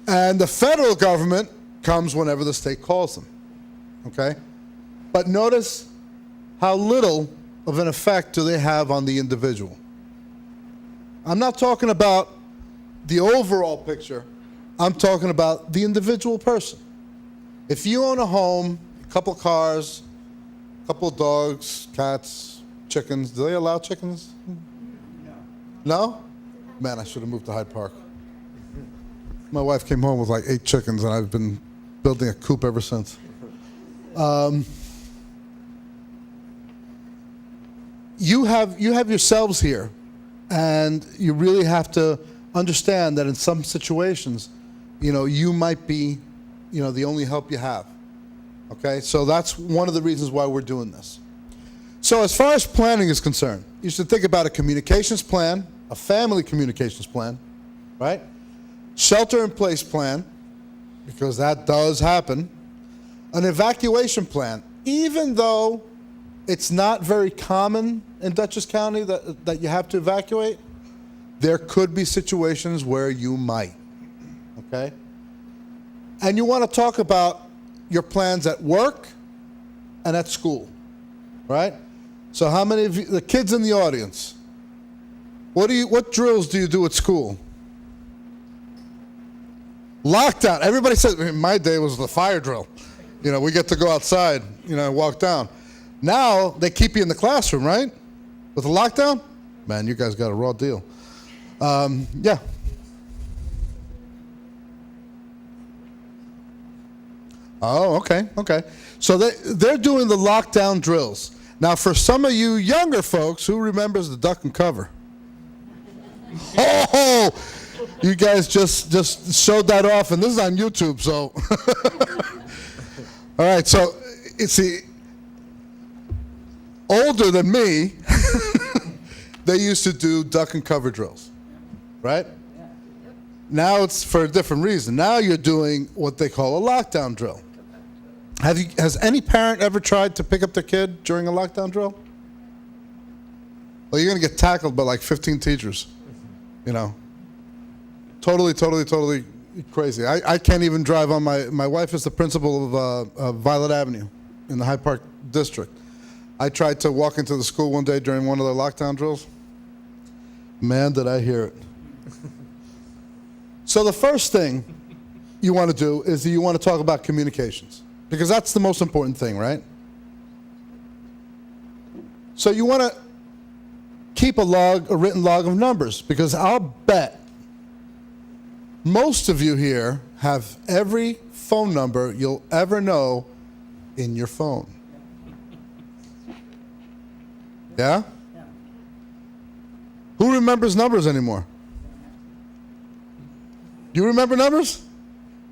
And the federal government comes whenever the state calls them. Okay? But notice how little of an effect do they have on the individual. I'm not talking about the overall picture. I'm talking about the individual person. If you own a home, a couple of cars, a couple of dogs, cats, chickens, do they allow chickens? No? Man, I should have moved to Hyde Park. My wife came home with like 8 chickens, and I've been building a coop ever since. You have yourselves here, and you really have to understand that in some situations, you might be, the only help you have. Okay, so that's one of the reasons why we're doing this. So as far as planning is concerned, you should think about a communications plan, a family communications plan, right? Shelter-in-place plan, because that does happen. An evacuation plan, even though it's not very common in Dutchess County that you have to evacuate, there could be situations where you might, okay? And you want to talk about your plans at work and at school, right? So how many of you, the kids in the audience, what drills do you do at school? Lockdown. Everybody says, in my day was the fire drill. You know, we get to go outside, you know, and walk down. Now they keep you in the classroom, right? With the lockdown? Man, you guys got a raw deal. Yeah. Oh, okay. So they're doing the lockdown drills. Now, for some of you younger folks, who remembers the duck and cover? Oh, you guys just showed that off, and this is on YouTube, so. All right, so it's older than me, they used to do duck and cover drills, right? Now it's for a different reason. Now you're doing what they call a lockdown drill. Has any parent ever tried to pick up their kid during a lockdown drill? Well, you're going to get tackled by like 15 teachers, you know. Totally crazy. I can't even drive on my wife is the principal of Violet Avenue in the Hyde Park district. I tried to walk into the school one day during one of their lockdown drills. Man, did I hear it. So the first thing you want to do is you want to talk about communications, because that's the most important thing, right? So you want to keep a written log of numbers, because I'll bet most of you here have every phone number you'll ever know in your phone. Yeah? Who remembers numbers anymore? You remember numbers?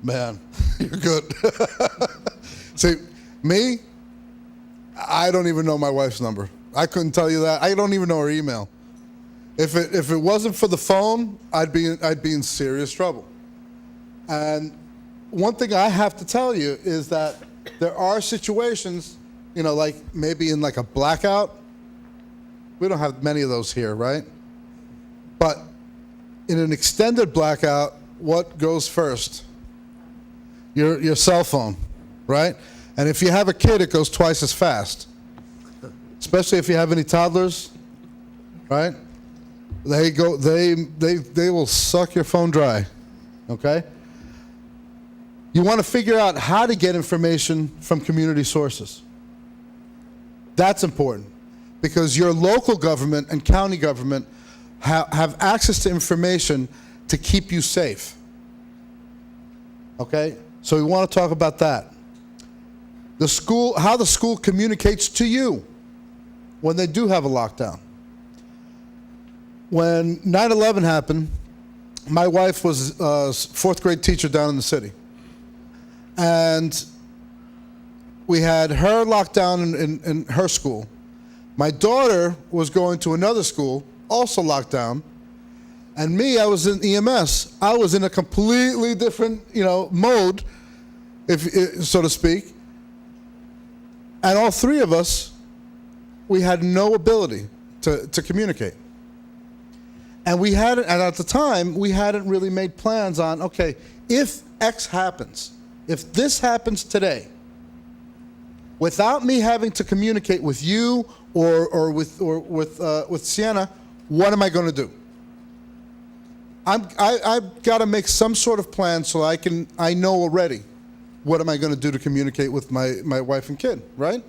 Man, you're good. See, me, I don't even know my wife's number. I couldn't tell you that. I don't even know her email. If it wasn't for the phone, I'd be in serious trouble. And one thing I have to tell you is that there are situations, you know, like maybe in like a blackout. We don't have many of those here, right? But in an extended blackout, what goes first? Your cell phone, right? And if you have a kid, it goes twice as fast. Especially if you have any toddlers, right? They will suck your phone dry, okay? You want to figure out how to get information from community sources. That's important, because your local government and county government have access to information to keep you safe. Okay? So we want to talk about that. The school, how the school communicates to you when they do have a lockdown. When 9/11 happened, my wife was a fourth grade teacher down in the city. And we had her locked down in her school. My daughter was going to another school, also locked down. And me, I was in EMS. I was in a completely different, mode, so to speak. And all three of us, we had no ability to communicate. And and at the time, we hadn't really made plans on, okay, if X happens, if this happens today, without me having to communicate with you or with Sienna, what am I going to do? I've got to make some sort of plan so I know already what am I going to do to communicate with my wife and kid, right?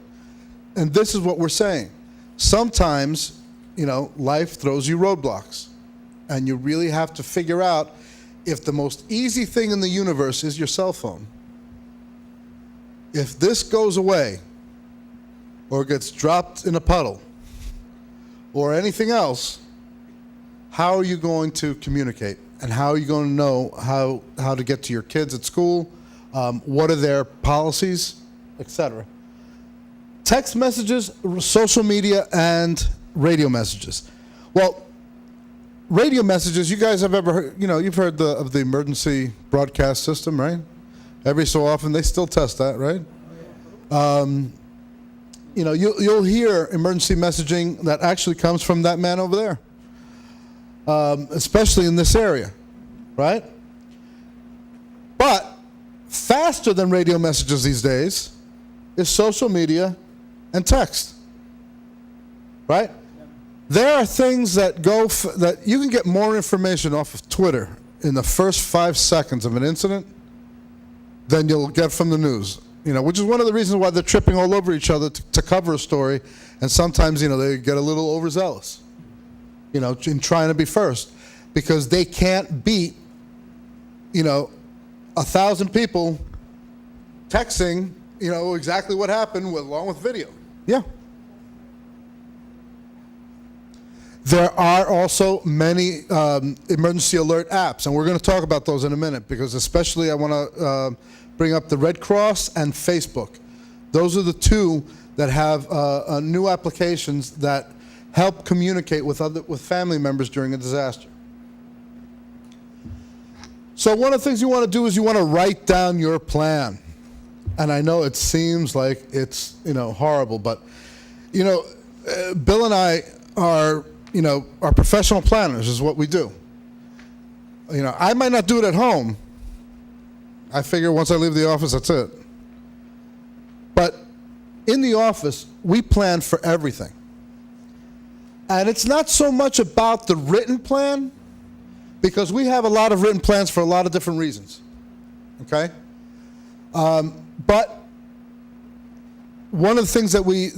And this is what we're saying. Sometimes, life throws you roadblocks, and you really have to figure out if the most easy thing in the universe is your cell phone. If this goes away, or gets dropped in a puddle, or anything else, how are you going to communicate? And how are you going to know how to get to your kids at school? What are their policies, etc.? text messages, social media, and radio messages. Well, radio messages, you guys have ever heard, you've heard of the emergency broadcast system, right? Every so often, they still test that, right? You'll hear emergency messaging that actually comes from that man over there, especially in this area, right? But faster than radio messages these days is social media and text, right? There are things that that you can get more information off of Twitter in the first 5 seconds of an incident than you'll get from the news. Which is one of the reasons why they're tripping all over each other to cover a story, and sometimes, they get a little overzealous, in trying to be first, because they can't beat, 1,000 people texting, exactly what happened along with video. Yeah. There are also many emergency alert apps, and we're going to talk about those in a minute, because especially I want to bring up the Red Cross and Facebook. Those are the two that have new applications that help communicate with family members during a disaster. So one of the things you want to do is you want to write down your plan. And I know it seems like it's horrible, but Bill and I are professional planners is what we do. I might not do it at home. I figure once I leave the office, that's it. But in the office, we plan for everything. And it's not so much about the written plan, because we have a lot of written plans for a lot of different reasons. Okay? But one of the things that we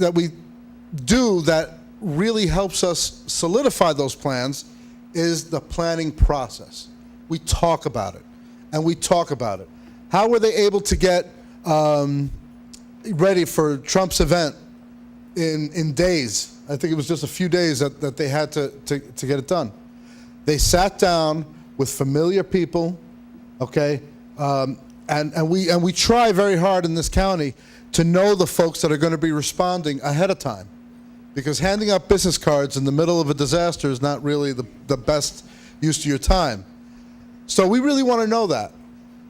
do that really helps us solidify those plans is the planning process. We talk about it, and we talk about it. How were they able to get ready for Trump's event in days? I think it was just a few days that they had to get it done. They sat down with familiar people, okay, and we try very hard in this county to know the folks that are going to be responding ahead of time, because handing out business cards in the middle of a disaster is not really the best use of your time. So we really want to know that.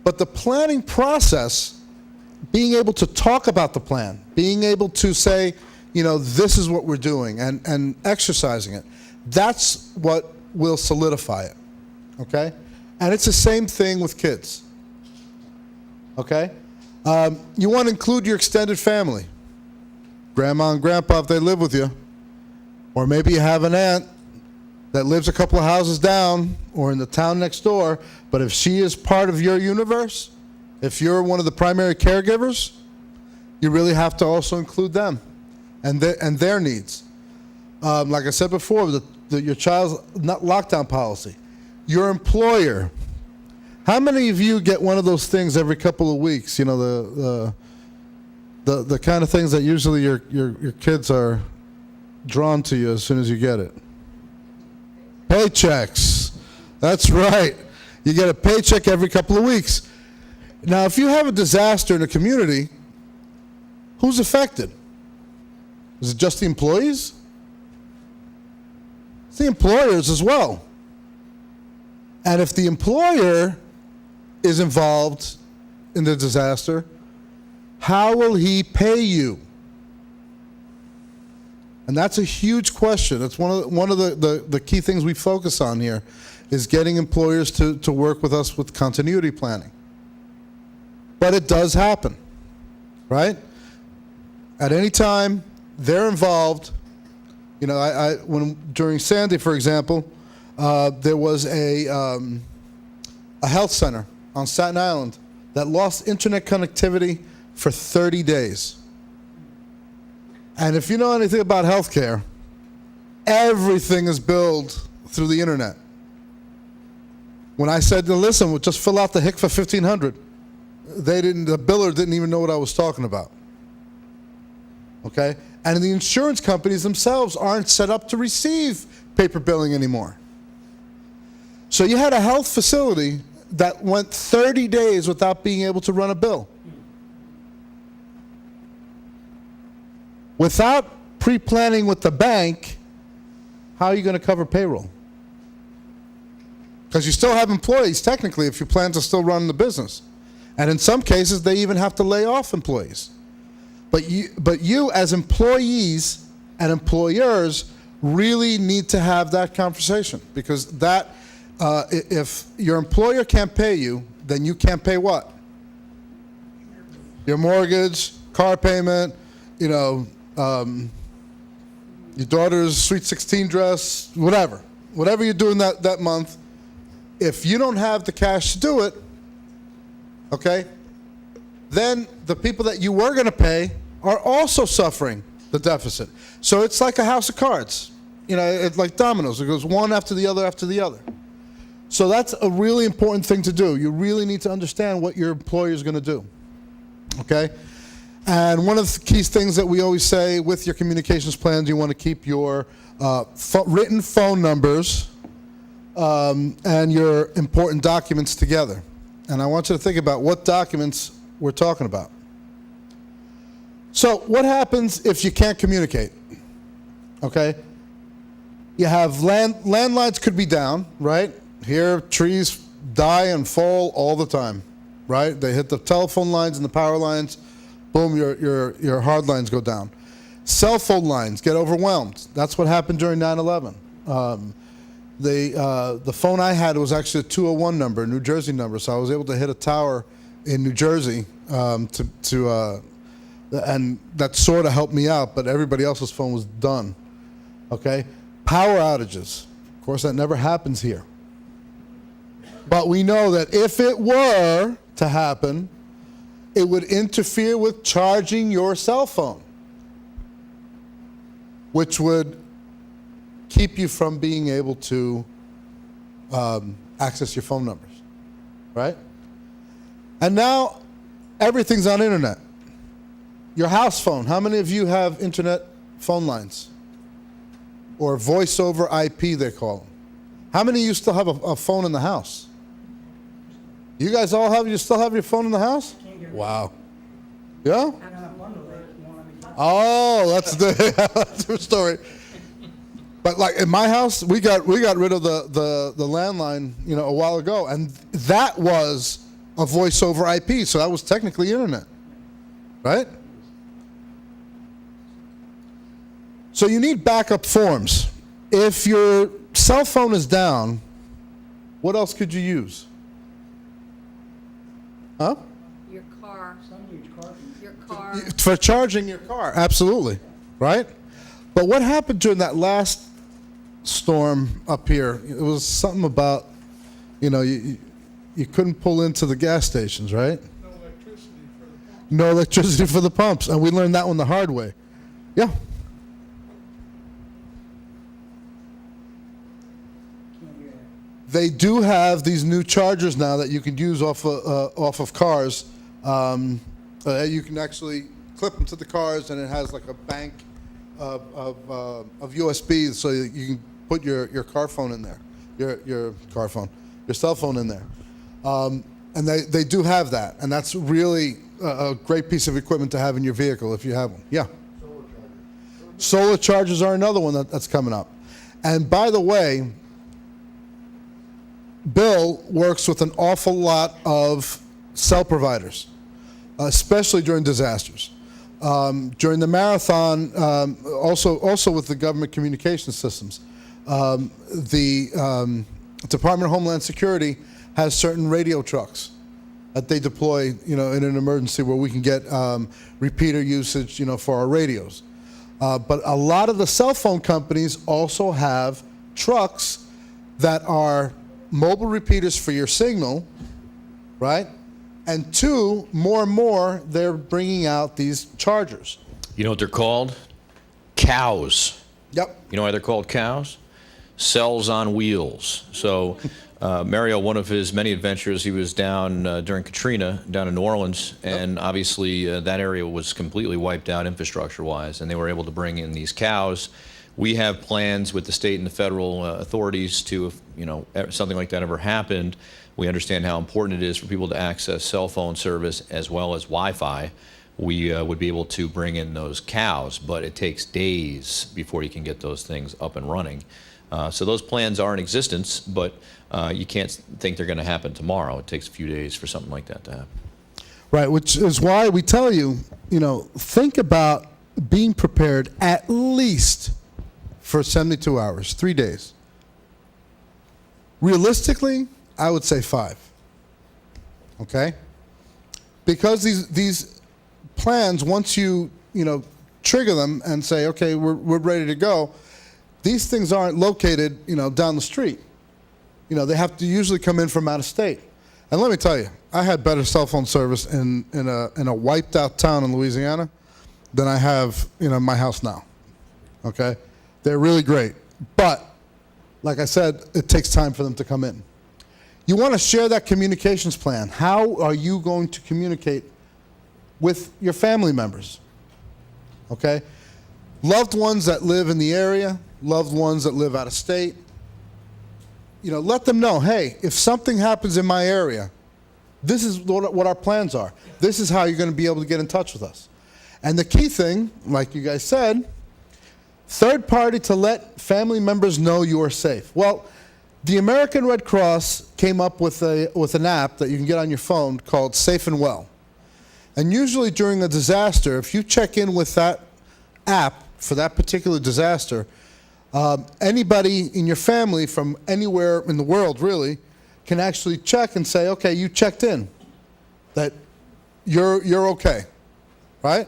But the planning process, being able to talk about the plan, being able to say, this is what we're doing, and exercising it, that's what will solidify it, okay? And it's the same thing with kids, okay? You want to include your extended family, grandma and grandpa if they live with you, or maybe you have an aunt that lives a couple of houses down or in the town next door, but if she is part of your universe, if you're one of the primary caregivers, you really have to also include them and their needs. Like I said before, your child's lockdown policy. Your employer. How many of you get one of those things every couple of weeks? The kind of things that usually your kids are drawn to you as soon as you get it. Paychecks. That's right. You get a paycheck every couple of weeks. Now, if you have a disaster in a community, who's affected? Is it just the employees? It's the employers as well. And if the employer is involved in the disaster, how will he pay you? And that's a huge question. That's one of the key things we focus on here, is getting employers to work with us with continuity planning. But it does happen, right? At any time, they're involved. During Sandy, for example, there was a health center on Staten Island that lost internet connectivity for 30 days. And if you know anything about healthcare, everything is billed through the internet. When I said, listen, we'll just fill out the HIC for $1,500, the biller didn't even know what I was talking about. Okay? And the insurance companies themselves aren't set up to receive paper billing anymore. So you had a health facility that went 30 days without being able to run a bill. Without pre-planning with the bank, how are you going to cover payroll? Because you still have employees, technically, if you plan to still run the business. And in some cases, they even have to lay off employees. But you as employees and employers really need to have that conversation, because that, if your employer can't pay you, then you can't pay what? Your mortgage, car payment, your daughter's sweet 16 dress, whatever you're doing that month. If you don't have the cash to do it, okay, then the people that you were going to pay are also suffering the deficit. So it's like a house of cards. It's like dominoes. It goes one after the other after the other. So that's a really important thing to do. You really need to understand what your employer is going to do, okay? And one of the key things that we always say with your communications plans, you want to keep your written phone numbers and your important documents together. And I want you to think about what documents we're talking about. So what happens if you can't communicate? Okay? You have landlines could be down, right? Here, trees die and fall all the time, right? They hit the telephone lines and the power lines, boom, your hard lines go down. Cell phone lines get overwhelmed. That's what happened during 9/11. The phone I had was actually a 201 number, a New Jersey number, so I was able to hit a tower in New Jersey and that sort of helped me out, but everybody else's phone was done. Okay? Power outages. Of course, that never happens here. But we know that if it were to happen, it would interfere with charging your cell phone, which would keep you from being able to access your phone numbers, right? And now everything's on internet. Your house phone, how many of you have internet phone lines? Or voice over IP, they call them. How many of you still have a phone in the house? You guys all you still have your phone in the house? Wow. Yeah? Oh, that's the true story. But like in my house, we got rid of the landline, a while ago, and that was a voice over IP, so that was technically internet, right? So you need backup forms. If your cell phone is down, what else could you use? Huh? Your car. Your car. For charging your car, absolutely, right? But what happened during that last storm up here? It was something about, you couldn't pull into the gas stations, right? No electricity for the pumps, and we learned that one the hard way. Yeah. They do have these new chargers now that you can use off of cars. You can actually clip them to the cars, and it has like a bank of USBs, so you can put your car phone in there, your cell phone in there. And they do have that, and that's really a great piece of equipment to have in your vehicle if you have one. Yeah. Solar chargers are another one that's coming up. And by the way, Bill works with an awful lot of cell providers, especially during disasters. During the marathon, also with the government communication systems. The Department of Homeland Security has certain radio trucks that they deploy, in an emergency where we can get repeater usage, for our radios. But a lot of the cell phone companies also have trucks that are mobile repeaters for your signal, right? And two, more and more, they're bringing out these chargers. You know what they're called? Cows. Yep. You know why they're called cows? Cells on wheels. So Mario, one of his many adventures, he was down during Katrina, down in New Orleans, and obviously that area was completely wiped out infrastructure-wise, and they were able to bring in these cows. We have plans with the state and the federal authorities to, if something like that ever happened, we understand how important it is for people to access cell phone service as well as Wi-Fi. we would be able to bring in those cows, but it takes days before you can get those things up and running. So those plans are in existence, but you can't think they're going to happen tomorrow. It takes a few days for something like that to happen. Right, which is why we tell you, think about being prepared at least for 72 hours, 3 days. Realistically, I would say 5. Okay? Because these plans, once you trigger them and say, okay, we're ready to go, these things aren't located down the street. They have to usually come in from out of state. And let me tell you, I had better cell phone service in a wiped out town in Louisiana than I have my house now. Okay? They're really great. But like I said, it takes time for them to come in. You want to share that communications plan. How are you going to communicate with your family members? Okay? Loved ones that live in the area, loved ones that live out of state. Let them know, hey, if something happens in my area, this is what our plans are. This is how you're going to be able to get in touch with us. And the key thing, like you guys said, third party to let family members know you are safe. Well, the American Red Cross came up with an app that you can get on your phone called Safe and Well. And usually during a disaster, if you check in with that app for that particular disaster, anybody in your family from anywhere in the world really can actually check and say, okay, you checked in, that you're okay, right?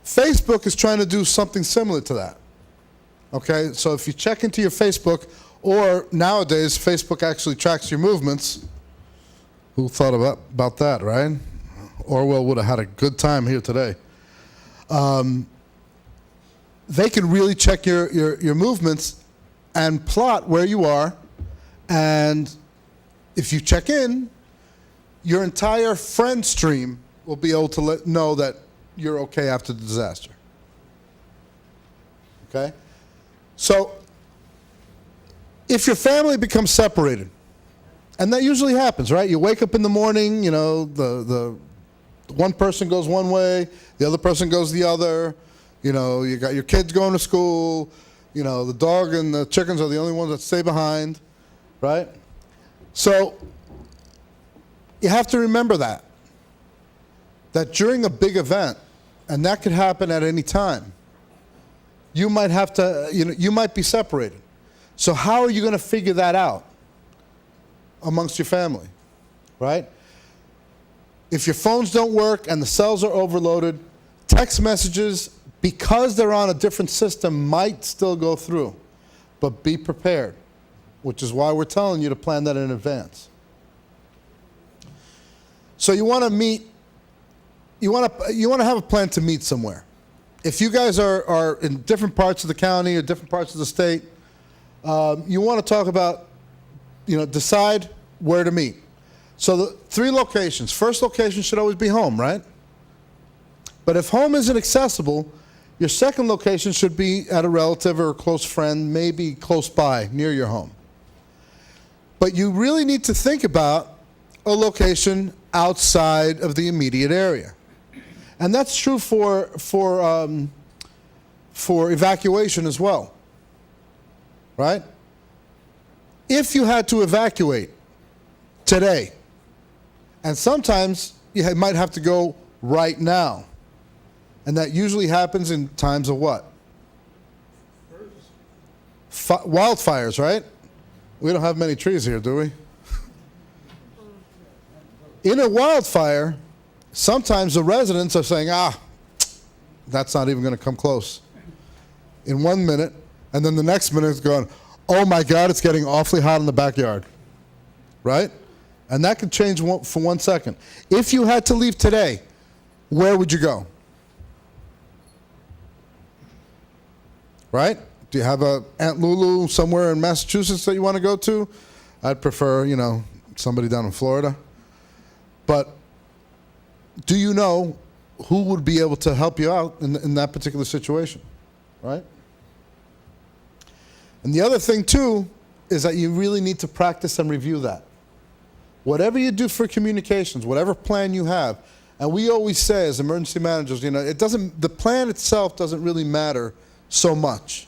Facebook is trying to do something similar to that. Okay, so if you check into your Facebook, or nowadays Facebook actually tracks your movements. Who thought about that, right? Orwell would have had a good time here today. They can really check your movements and plot where you are, and if you check in, your entire friend stream will be able to know that you're okay after the disaster. Okay? So, if your family becomes separated, and that usually happens, right? You wake up in the morning, the one person goes one way, the other person goes the other, you got your kids going to school, the dog and the chickens are the only ones that stay behind, right? So, you have to remember that during a big event, and that could happen at any time, you might have to, you might be separated. So how are you going to figure that out amongst your family, right? If your phones don't work and the cells are overloaded, text messages, because they're on a different system, might still go through. But be prepared, which is why we're telling you to plan that in advance. So you want to meet, you want to have a plan to meet somewhere. If you guys are in different parts of the county or different parts of the state, you want to talk about, decide where to meet. So the 3 locations. First location should always be home, right? But if home isn't accessible, your second location should be at a relative or a close friend, maybe close by, near your home. But you really need to think about a location outside of the immediate area. And that's true for evacuation as well. Right? If you had to evacuate today, and sometimes you might have to go right now, and that usually happens in times of what? Wildfires, right? We don't have many trees here, do we? In a wildfire, sometimes the residents are saying, that's not even going to come close. In 1 minute, and then the next minute it's going, oh my God, it's getting awfully hot in the backyard, right? And that could change for 1 second. If you had to leave today, where would you go? Right? Do you have a Aunt Lulu somewhere in Massachusetts that you want to go to? I'd prefer, somebody down in Florida. But do you know who would be able to help you out in that particular situation, right? And the other thing, too, is that you really need to practice and review that. Whatever you do for communications, whatever plan you have, And we always say, as emergency managers, the plan itself doesn't really matter so much.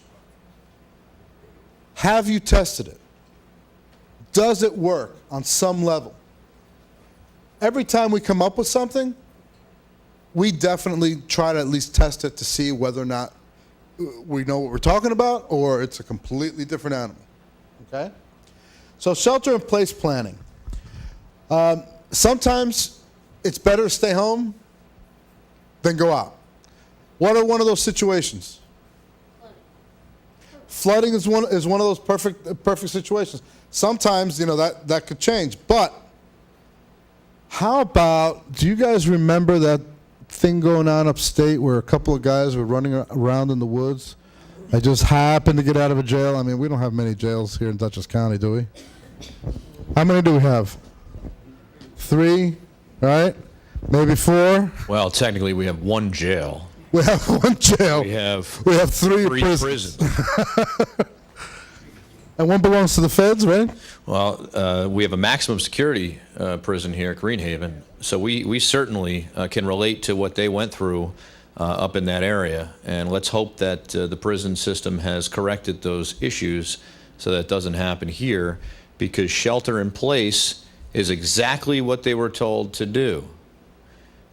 Have you tested it? Does it work on some level? Every time we come up with something, we definitely try to at least test it to see whether or not we know what we're talking about or it's a completely different animal. Okay? So shelter-in-place planning. Sometimes it's better to stay home than go out. What are one of those situations? Flooding is one of those perfect situations. Sometimes, that could change. But how about, do you guys remember that thing going on upstate where a couple of guys were running around in the woods? They just happened to get out of a jail. I mean, we don't have many jails here in Dutchess County, do we? How many do we have? 3, right? Maybe 4? Well, technically, we have 1 jail. We have 1 jail. We have 3 prisons. And 1 belongs to the feds, right? Well, we have a maximum security prison here at Greenhaven, so we certainly can relate to what they went through up in that area. And let's hope that the prison system has corrected those issues so that doesn't happen here, because shelter in place is exactly what they were told to do.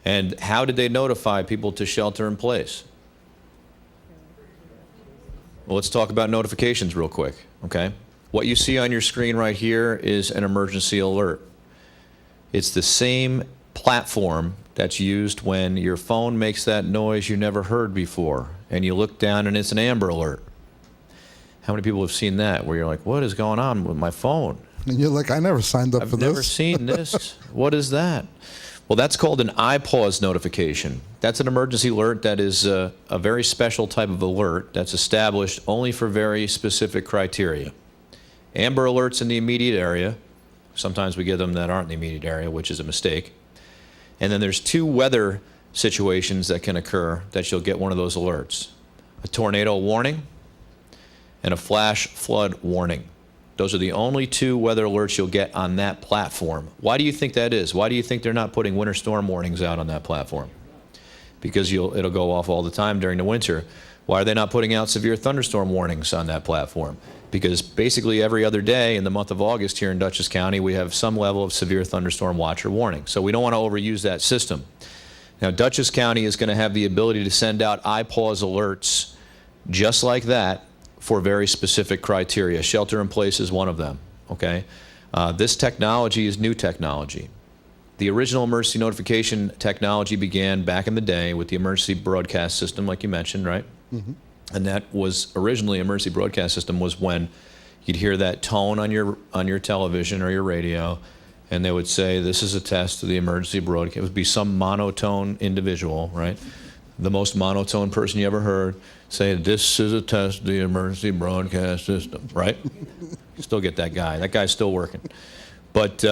And how did they notify people to shelter in place? Well, let's talk about notifications real quick, okay? What you see on your screen right here is an emergency alert. It's the same platform that's used when your phone makes that noise you never heard before, and you look down and it's an Amber Alert. How many people have seen that, where you're like, what is going on with my phone? And you're like, I never signed up for this. I've never seen this. What is that? Well, that's called an iPause notification. That's an emergency alert that is a very special type of alert that's established only for very specific criteria. Amber alerts in the immediate area. Sometimes we get them that aren't in the immediate area, which is a mistake. And then there's 2 weather situations that can occur that you'll get one of those alerts. A tornado warning and a flash flood warning. Those are the only 2 weather alerts you'll get on that platform. Why do you think that is? Why do you think they're not putting winter storm warnings out on that platform? Because it'll go off all the time during the winter. Why are they not putting out severe thunderstorm warnings on that platform? Because basically every other day in the month of August here in Dutchess County, we have some level of severe thunderstorm watch or warning. So we don't want to overuse that system. Now, Dutchess County is going to have the ability to send out iPause alerts just like that for very specific criteria. Shelter in place is one of them, okay? This technology is new technology. The original emergency notification technology began back in the day with the emergency broadcast system, like you mentioned, right? Mm-hmm. And that was originally, emergency broadcast system was when you'd hear that tone on your television or your radio, and they would say, this is a test of the emergency broadcast. It would be some monotone individual, right? The most monotone person you ever heard say, this is a test of the emergency broadcast system, right? Still get that guy. That guy's still working. But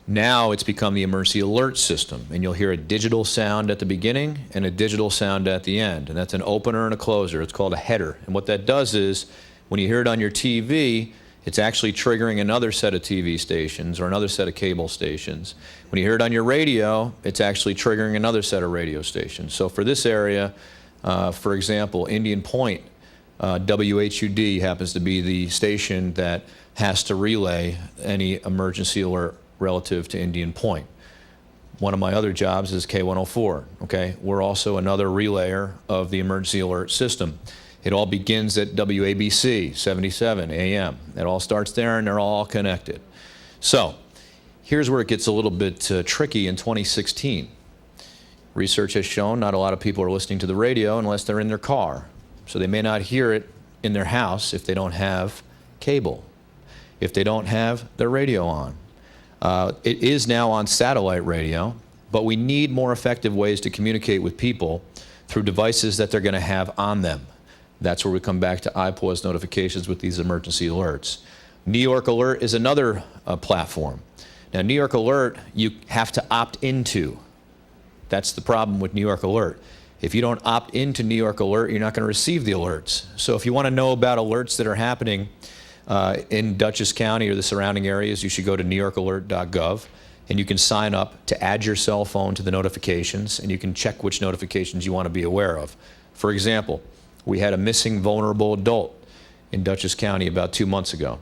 now it's become the emergency alert system, and you'll hear a digital sound at the beginning and a digital sound at the end, and that's an opener and a closer. It's called a header. And what that does is, when you hear it on your TV, it's actually triggering another set of TV stations or another set of cable stations. When you hear it on your radio, it's actually triggering another set of radio stations. So for this area, for example, Indian Point, WHUD happens to be the station that has to relay any emergency alert relative to Indian Point. One of my other jobs is K104, okay? We're also another relayer of the emergency alert system. It all begins at WABC, 77 AM. It all starts there, and they're all connected. So here's where it gets a little bit tricky in 2016. Research has shown not a lot of people are listening to the radio unless they're in their car. So they may not hear it in their house if they don't have cable, if they don't have their radio on. It is now on satellite radio, but we need more effective ways to communicate with people through devices that they're going to have on them. That's where we come back to iPause notifications with these emergency alerts. New York Alert is another platform. Now, New York Alert, you have to opt into. That's the problem with New York Alert. If you don't opt into New York Alert, you're not going to receive the alerts. So if you want to know about alerts that are happening in Dutchess County or the surrounding areas, you should go to newyorkalert.gov. and you can sign up to add your cell phone to the notifications, and you can check which notifications you want to be aware of. For example, we had a missing vulnerable adult in Dutchess County about 2 months ago.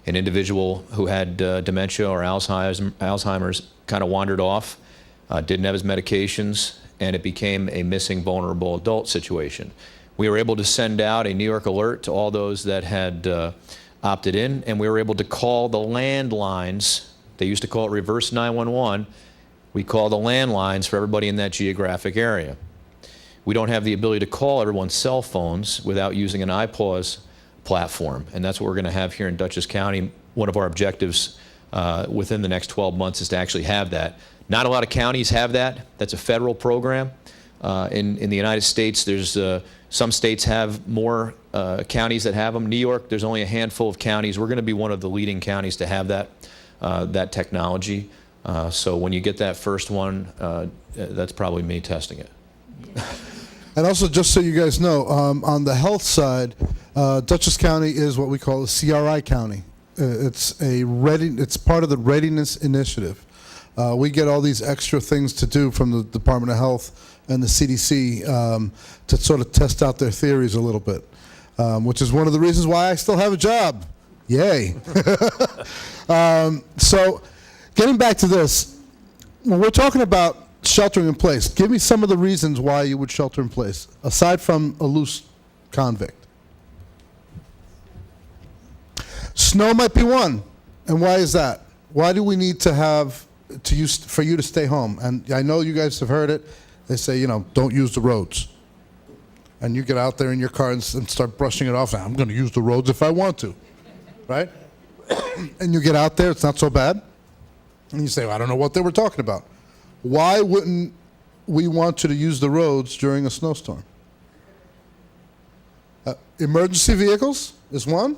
An individual who had dementia or Alzheimer's kind of wandered off, didn't have his medications, and it became a missing vulnerable adult situation. We were able to send out a New York alert to all those that had opted in, and we were able to call the landlines. They used to call it reverse 911. We call the landlines for everybody in that geographic area. We don't have the ability to call everyone's cell phones without using an iPause platform, and that's what we're going to have here in Dutchess County. One of our objectives within the next 12 months is to actually have that. Not a lot of counties have that. That's a federal program. In the United States, there's some states have more counties that have them. New York, there's only a handful of counties. We're going to be one of the leading counties to have that technology. So when you get that first one, that's probably me testing it. And also, just so you guys know, on the health side, Dutchess County is what we call a CRI county. It's part of the Readiness Initiative. We get all these extra things to do from the Department of Health and the CDC to sort of test out their theories a little bit, which is one of the reasons why I still have a job. Yay. So getting back to this, when we're talking about sheltering in place, give me some of the reasons why you would shelter in place, aside from a loose convict. Snow might be one. And why is that? Why do we need to have for you to stay home? And I know you guys have heard it. They say, don't use the roads. And you get out there in your car and start brushing it off. I'm going to use the roads if I want to, right? And you get out there, it's not so bad. And you say, well, I don't know what they were talking about. Why wouldn't we want you to use the roads during a snowstorm? Emergency vehicles is one.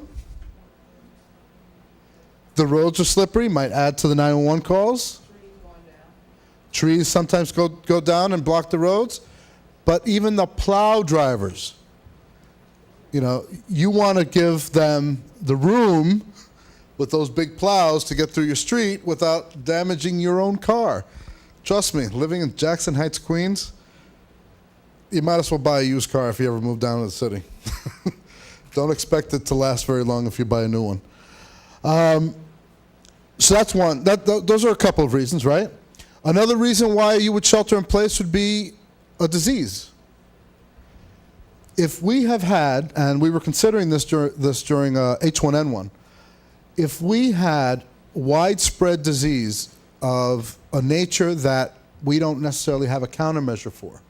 The roads are slippery, might add to the 911 calls. Trees sometimes go down and block the roads. But even the plow drivers, you want to give them the room with those big plows to get through your street without damaging your own car. Trust me, living in Jackson Heights, Queens, you might as well buy a used car if you ever move down to the city. Don't expect it to last very long if you buy a new one. So that's one. Those are a couple of reasons, right? Another reason why you would shelter in place would be a disease. If we have had, and we were considering this during H1N1, if we had widespread disease of a nature that we don't necessarily have a countermeasure for,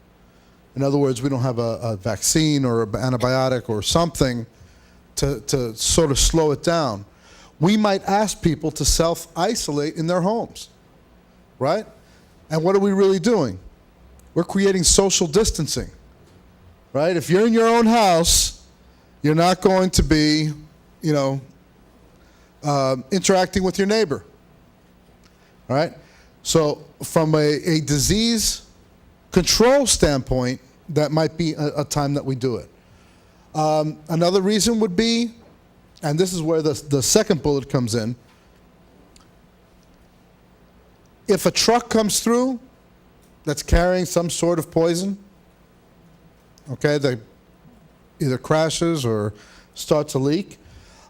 in other words, we don't have a vaccine or an antibiotic or something to sort of slow it down, we might ask people to self-isolate in their homes, right? And what are we really doing? We're creating social distancing, right? If you're in your own house, you're not going to be, interacting with your neighbor, all right? So from a disease control standpoint, that might be a time that we do it. Another reason would be, and this is where the second bullet comes in, if a truck comes through that's carrying some sort of poison, okay, that either crashes or starts a leak,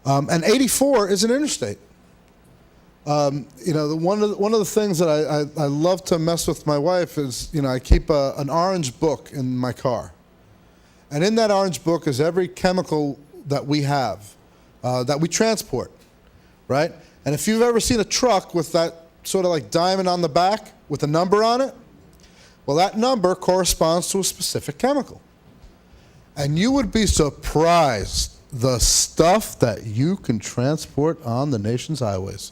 and 84 is an interstate. One of the things that I love to mess with my wife is, I keep an orange book in my car. And in that orange book is every chemical that we have, that we transport, right? And if you've ever seen a truck with that sort of like diamond on the back with a number on it, well, that number corresponds to a specific chemical. And you would be surprised the stuff that you can transport on the nation's highways.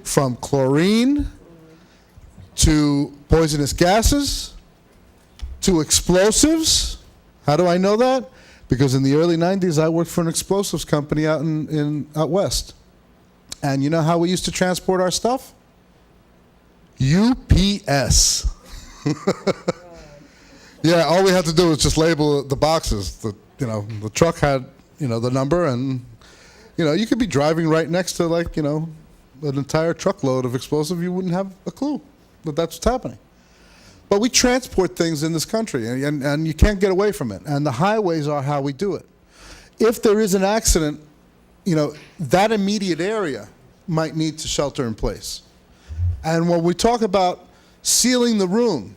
From chlorine to poisonous gases to explosives. How do I know that? Because in the early 90s, I worked for an explosives company out out west. And you know how we used to transport our stuff? UPS. Yeah, all we had to do was just label the boxes. The truck had, the number, and, you could be driving right next to, an entire truckload of explosive, you wouldn't have a clue that that's what's happening. But we transport things in this country, and you can't get away from it. And the highways are how we do it. If there is an accident, that immediate area might need to shelter in place. And when we talk about sealing the room,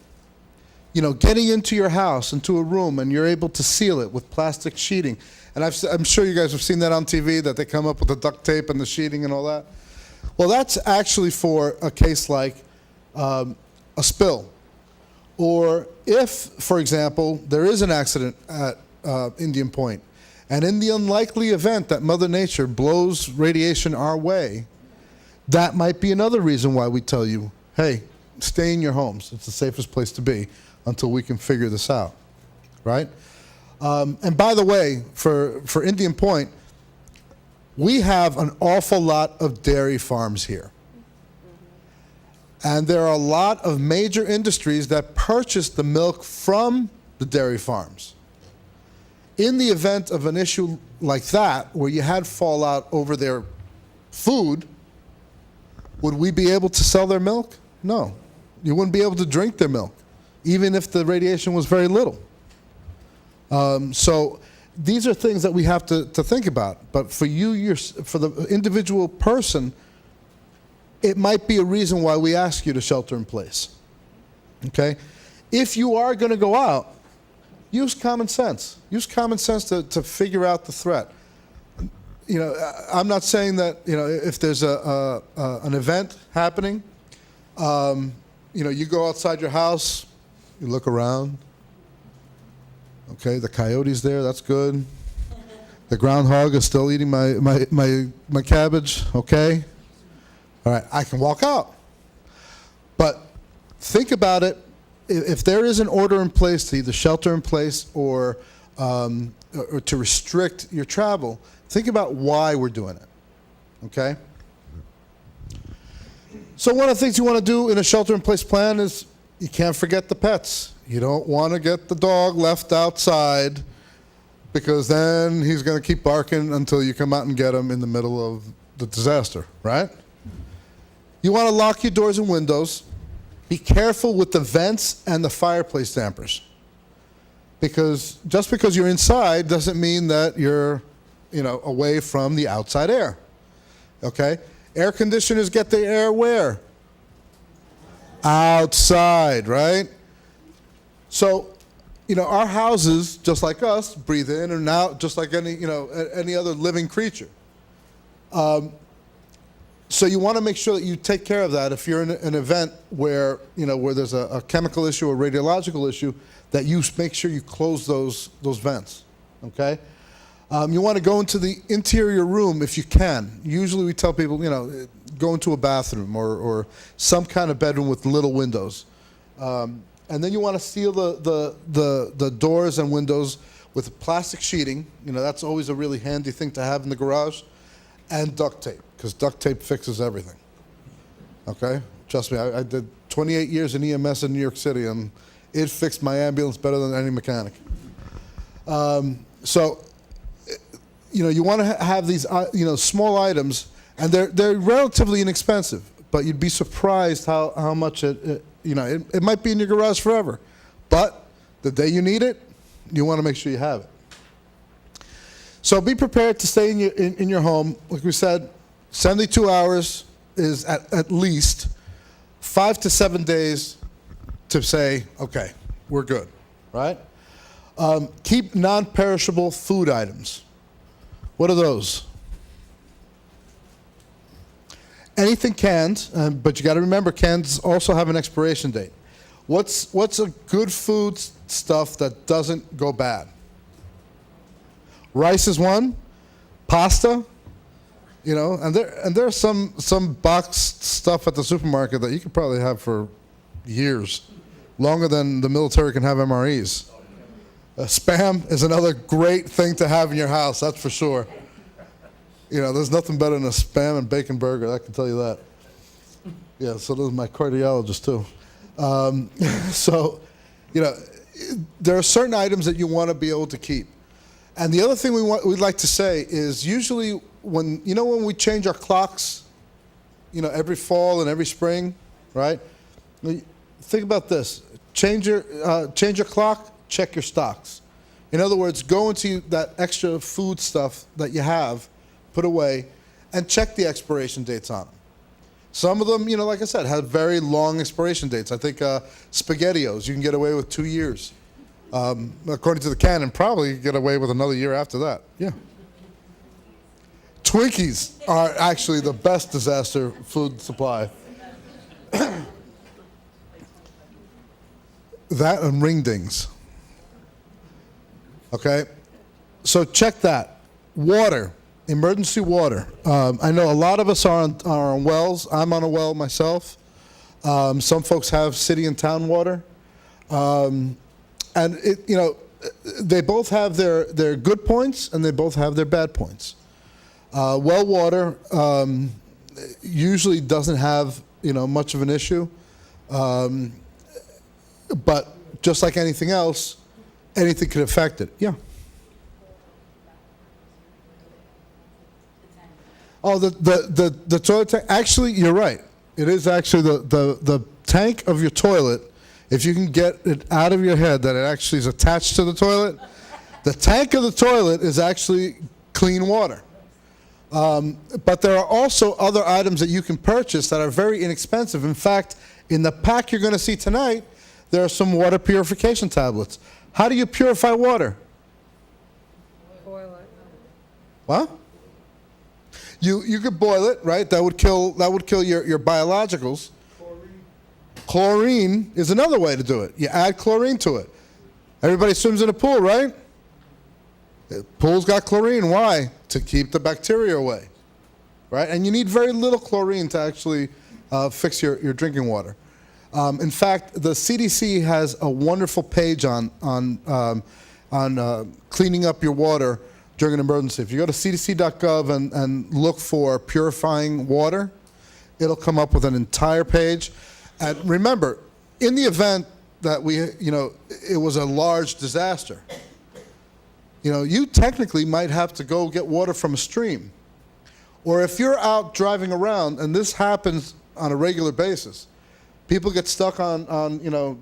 getting into your house, into a room, and you're able to seal it with plastic sheeting. And I'm sure you guys have seen that on TV, that they come up with the duct tape and the sheeting and all that. Well, that's actually for a case like a spill. Or if, for example, there is an accident at Indian Point, and in the unlikely event that Mother Nature blows radiation our way, that might be another reason why we tell you, hey, stay in your homes. It's the safest place to be until we can figure this out, right? And by the way, for Indian Point, we have an awful lot of dairy farms here. And there are a lot of major industries that purchase the milk from the dairy farms. In the event of an issue like that, where you had fallout over their food, would we be able to sell their milk? No. You wouldn't be able to drink their milk, even if the radiation was very little. So these are things that we have to think about. But for for the individual person, it might be a reason why we ask you to shelter in place. Okay? If you are going to go out, use common sense. Use common sense to figure out the threat. I'm not saying that, if there's an event happening, you go outside your house, you look around. Okay, the coyote's there, that's good. The groundhog is still eating my cabbage, okay? All right, I can walk out. But think about it. If there is an order in place to either shelter in place or to restrict your travel, think about why we're doing it, okay? So one of the things you want to do in a shelter-in-place plan is you can't forget the pets. You don't want to get the dog left outside because then he's going to keep barking until you come out and get him in the middle of the disaster, right? You want to lock your doors and windows. Be careful with the vents and the fireplace dampers. Because just because you're inside doesn't mean that you're, away from the outside air. Okay? Air conditioners get the air where? Outside, right? So, our houses, just like us, breathe in and out just like any other living creature. So you want to make sure that you take care of that if you're in an event where there's a chemical issue or radiological issue, that you make sure you close those vents, okay? You want to go into the interior room if you can. Usually we tell people, go into a bathroom or some kind of bedroom with little windows. And then you want to seal the doors and windows with plastic sheeting. That's always a really handy thing to have in the garage. And duct tape, because duct tape fixes everything. Okay? Trust me, I did 28 years in EMS in New York City, and it fixed my ambulance better than any mechanic. So, you want to have these, small items, and they're relatively inexpensive, but you'd be surprised how much it might be in your garage forever. But the day you need it, you want to make sure you have it. So be prepared to stay in your home. Like we said, 72 hours is at least 5 to 7 days to say, okay, we're good, right? Keep non-perishable food items. What are those? Anything canned, but you got to remember cans also have an expiration date. What's a good food stuff that doesn't go bad? Rice is one, pasta, and there's some boxed stuff at the supermarket that you could probably have for years, longer than the military can have MREs. Spam is another great thing to have in your house, that's for sure. There's nothing better than a Spam and bacon burger, I can tell you that. Yeah, so does my cardiologist too. There are certain items that you want to be able to keep. And the other thing we'd like to say is usually when we change our clocks, every fall and every spring, right? Think about this. Change your clock, check your stocks. In other words, go into that extra food stuff that you have, put away, and check the expiration dates on them. Some of them, like I said, have very long expiration dates. I think SpaghettiOs, you can get away with 2 years. According to the canon, probably get away with another year after that. Yeah. Twinkies are actually the best disaster food supply. That and ring dings. Okay? So check that. Water. Emergency water. I know a lot of us are on wells. I'm on a well myself. Some folks have city and town water. And they both have their good points and they both have their bad points. Well water usually doesn't have much of an issue, but just like anything else, anything could affect it. Yeah. Oh, the toilet tank. Actually, you're right. It is actually the tank of your toilet. If you can get it out of your head that it actually is attached to the toilet, the tank of the toilet is actually clean water. But there are also other items that you can purchase that are very inexpensive. In fact, in the pack you're going to see tonight, there are some water purification tablets. How do you purify water? Boil it. What? You could boil it, right? That would kill your biologicals. Chlorine is another way to do it. You add chlorine to it. Everybody swims in a pool, right? The pool's got chlorine. Why? To keep the bacteria away, right? And you need very little chlorine to actually fix your drinking water. In fact, the CDC has a wonderful page on cleaning up your water during an emergency. If you go to cdc.gov and look for purifying water, it'll come up with an entire page. And remember, in the event that it was a large disaster, you technically might have to go get water from a stream. Or if you're out driving around, and this happens on a regular basis, people get stuck on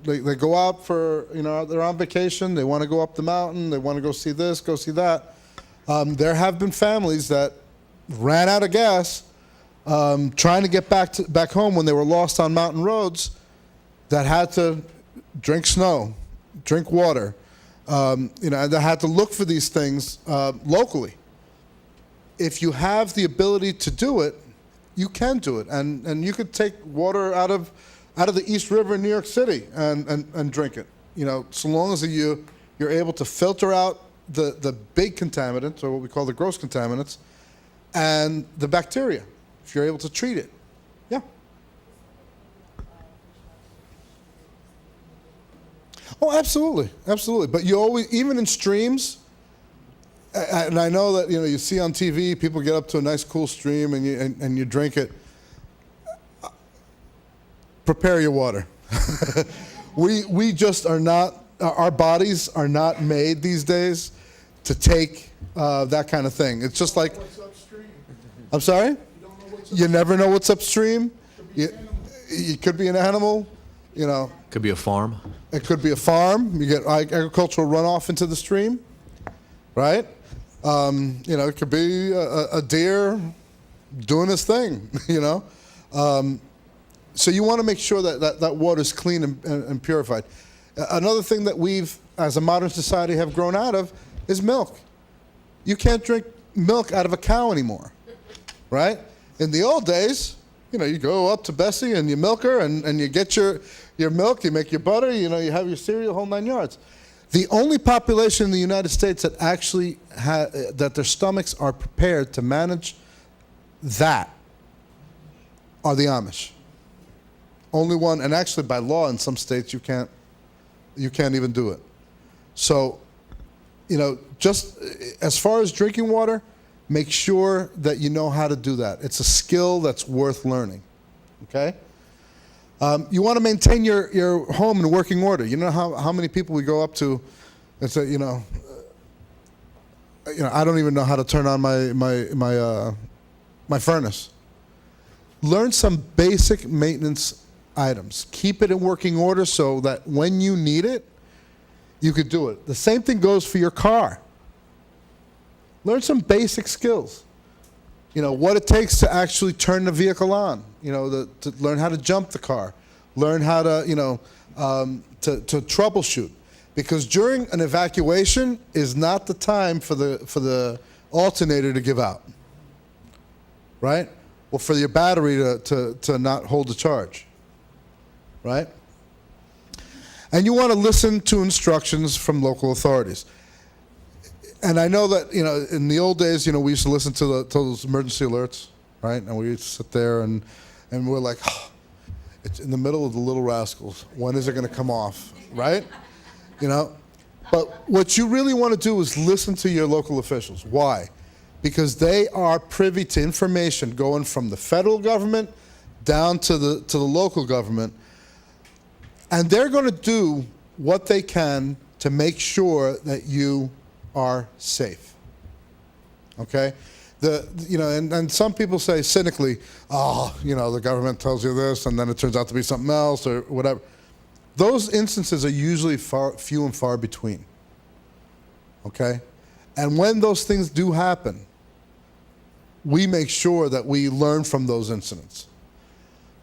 they go out for, they're on vacation, they want to go up the mountain, they want to go see this, go see that. There have been families that ran out of gas trying to get back home when they were lost on mountain roads, that had to drink snow, drink water, and they had to look for these things locally. If you have the ability to do it, you can do it, and you could take water out of the East River in New York City and drink it. So long as you're able to filter out the big contaminants, or what we call the gross contaminants, and the bacteria, if you're able to treat it. Yeah. Oh, absolutely, absolutely. But you always, even in streams, and I know that you see on TV people get up to a nice cool stream and you drink it. Prepare your water. We just are not. Our bodies are not made these days to take that kind of thing. It's just like. I'm sorry? You never know what's upstream. It could be an animal, Could be a farm. It could be a farm. You get agricultural runoff into the stream, right? It could be a deer doing his thing, So you want to make sure that water is clean and purified. Another thing that we've, as a modern society, have grown out of is milk. You can't drink milk out of a cow anymore, right? In the old days, you go up to Bessie and you milk her and you get your milk, you make your butter, you have your cereal, whole 9 yards. The only population in the United States that actually that their stomachs are prepared to manage that are the Amish. Only one, and actually by law in some states you can't even do it. So, just as far as drinking water, make sure that you know how to do that. It's a skill that's worth learning, okay? You want to maintain your home in working order. You know how many people we go up to and say, I don't even know how to turn on my furnace. learn some basic maintenance items. Keep it in working order so that when you need it, you could do it. The same thing goes for your car. Learn some basic skills. You know, what it takes to actually turn the vehicle on. You know, to learn how to jump the car. Learn how to, to troubleshoot. Because during an evacuation is not the time for the alternator to give out. Right? Or for your battery to not hold the charge. Right? And you want to listen to instructions from local authorities. And I know that, in the old days, we used to listen to those emergency alerts, right? And we used to sit there and we're like, oh, it's in the middle of the Little Rascals. When is it going to come off, right? But what you really want to do is listen to your local officials. Why? Because they are privy to information going from the federal government down to the local government. And they're going to do what they can to make sure that you are safe. Okay? And some people say cynically, the government tells you this and then it turns out to be something else or whatever. Those instances are usually few and far between. Okay? And when those things do happen, we make sure that we learn from those incidents.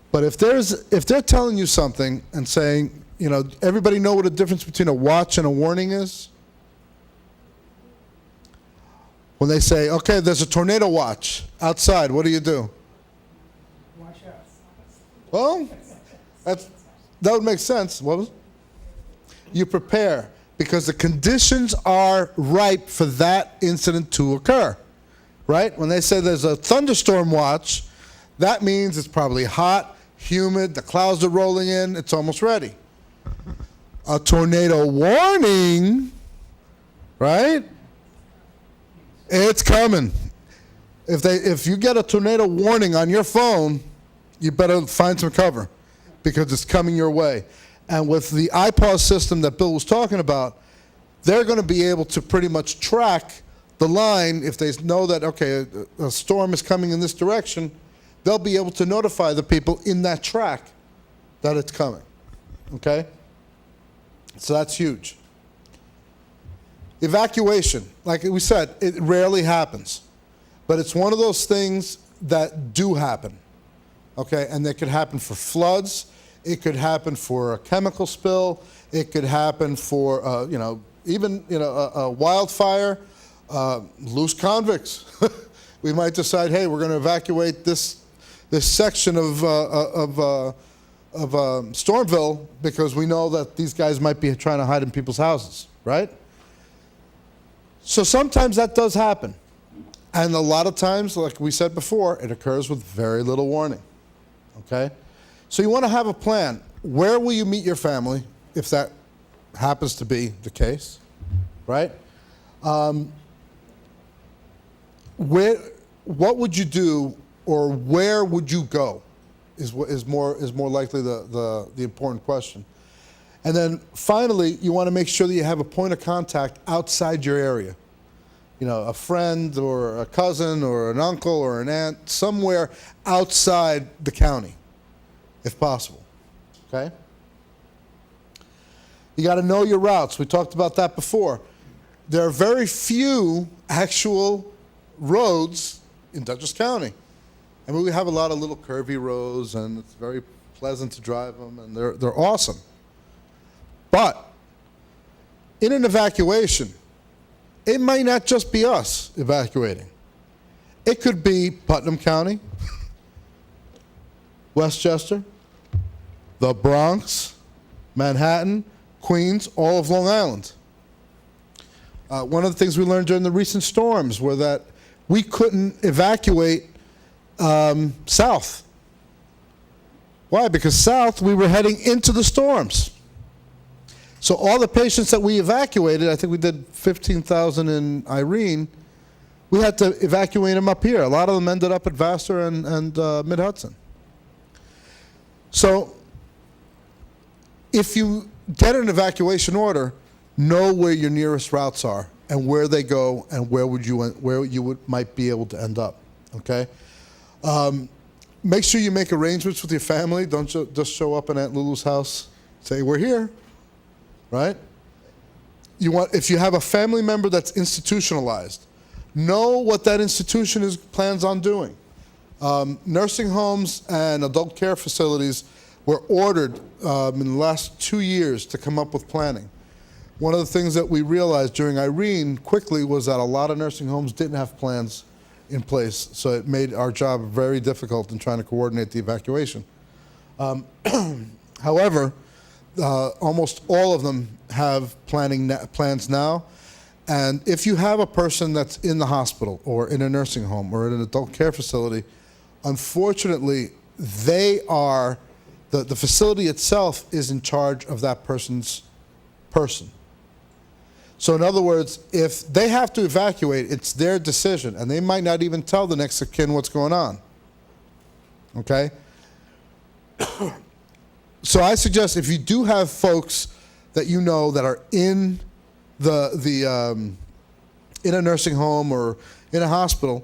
But if they're telling you something and saying, everybody know what the difference between a watch and a warning is? When they say, okay, there's a tornado watch outside, what do you do? Watch out. Well, that would make sense. What was it? You prepare because the conditions are ripe for that incident to occur, right? When they say there's a thunderstorm watch, that means it's probably hot, humid, the clouds are rolling in, it's almost ready. A tornado warning, right? It's coming. If you get a tornado warning on your phone, you better find some cover because it's coming your way. And with the iPause system that Bill was talking about, they're going to be able to pretty much track the line. If they know that, okay, a storm is coming in this direction, they'll be able to notify the people in that track that it's coming. Okay? So that's huge. Evacuation, like we said, it rarely happens. But it's one of those things that do happen. Okay? And that could happen for floods. It could happen for a chemical spill. It could happen for, a wildfire, loose convicts. We might decide, hey, we're going to evacuate this section of Stormville because we know that these guys might be trying to hide in people's houses, right? So sometimes that does happen. And a lot of times, like we said before, it occurs with very little warning, okay? So you want to have a plan. Where will you meet your family if that happens to be the case, right? What would you do or where would you go is more likely the important question. And then finally, you want to make sure that you have a point of contact outside your area. A friend or a cousin or an uncle or an aunt, somewhere outside the county, if possible, okay? You got to know your routes. We talked about that before. There are very few actual roads in Dutchess County. I mean, we have a lot of little curvy roads, and it's very pleasant to drive them, and they're awesome. But in an evacuation, it might not just be us evacuating. It could be Putnam County, Westchester, the Bronx, Manhattan, Queens, all of Long Island. One of the things we learned during the recent storms were that we couldn't evacuate south. Why? Because south, we were heading into the storms. So all the patients that we evacuated, I think we did 15,000 in Irene, we had to evacuate them up here. A lot of them ended up at Vassar and Mid-Hudson. So if you get an evacuation order, know where your nearest routes are and where they go and where you might be able to end up. Okay, Make sure you make arrangements with your family. Don't just show up at Aunt Lulu's house. Say, we're here, right? If you have a family member that's institutionalized, know what that institution plans on doing. Nursing homes and adult care facilities were ordered in the last 2 years to come up with planning. One of the things that we realized during Irene quickly was that a lot of nursing homes didn't have plans in place, so it made our job very difficult in trying to coordinate the evacuation. However, almost all of them have plans now, and if you have a person that's in the hospital or in a nursing home or in an adult care facility, unfortunately, the facility itself is in charge of that person's person. So in other words, if they have to evacuate, it's their decision, and they might not even tell the next of kin what's going on. Okay? So I suggest if you do have folks that you know that are in in a nursing home or in a hospital,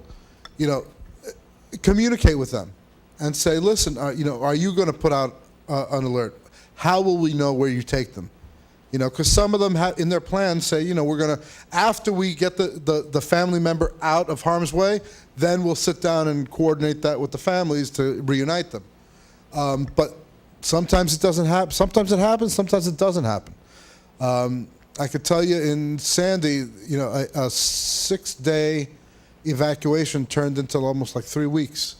communicate with them and say, listen, are you going to put out an alert? How will we know where you take them? Because some of them have in their plans say, we're going to, after we get the family member out of harm's way, then we'll sit down and coordinate that with the families to reunite them. But sometimes it doesn't happen. Sometimes it happens. Sometimes it doesn't happen. I could tell you in Sandy, a 6-day evacuation turned into almost like 3 weeks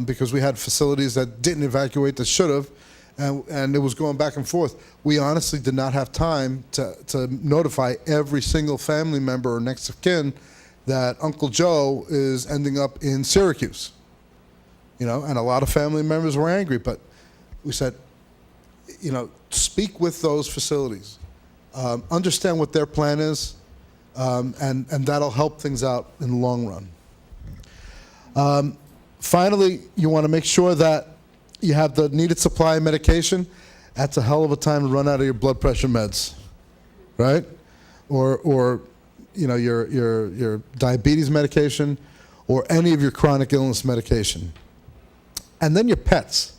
because we had facilities that didn't evacuate that should have. And it was going back and forth. We honestly did not have time to notify every single family member or next of kin that Uncle Joe is ending up in Syracuse. And a lot of family members were angry, but we said, speak with those facilities. Understand what their plan is, and that'll help things out in the long run. Finally, you want to make sure that you have the needed supply of medication. That's a hell of a time to run out of your blood pressure meds, right? Or your diabetes medication, or any of your chronic illness medication. And then your pets.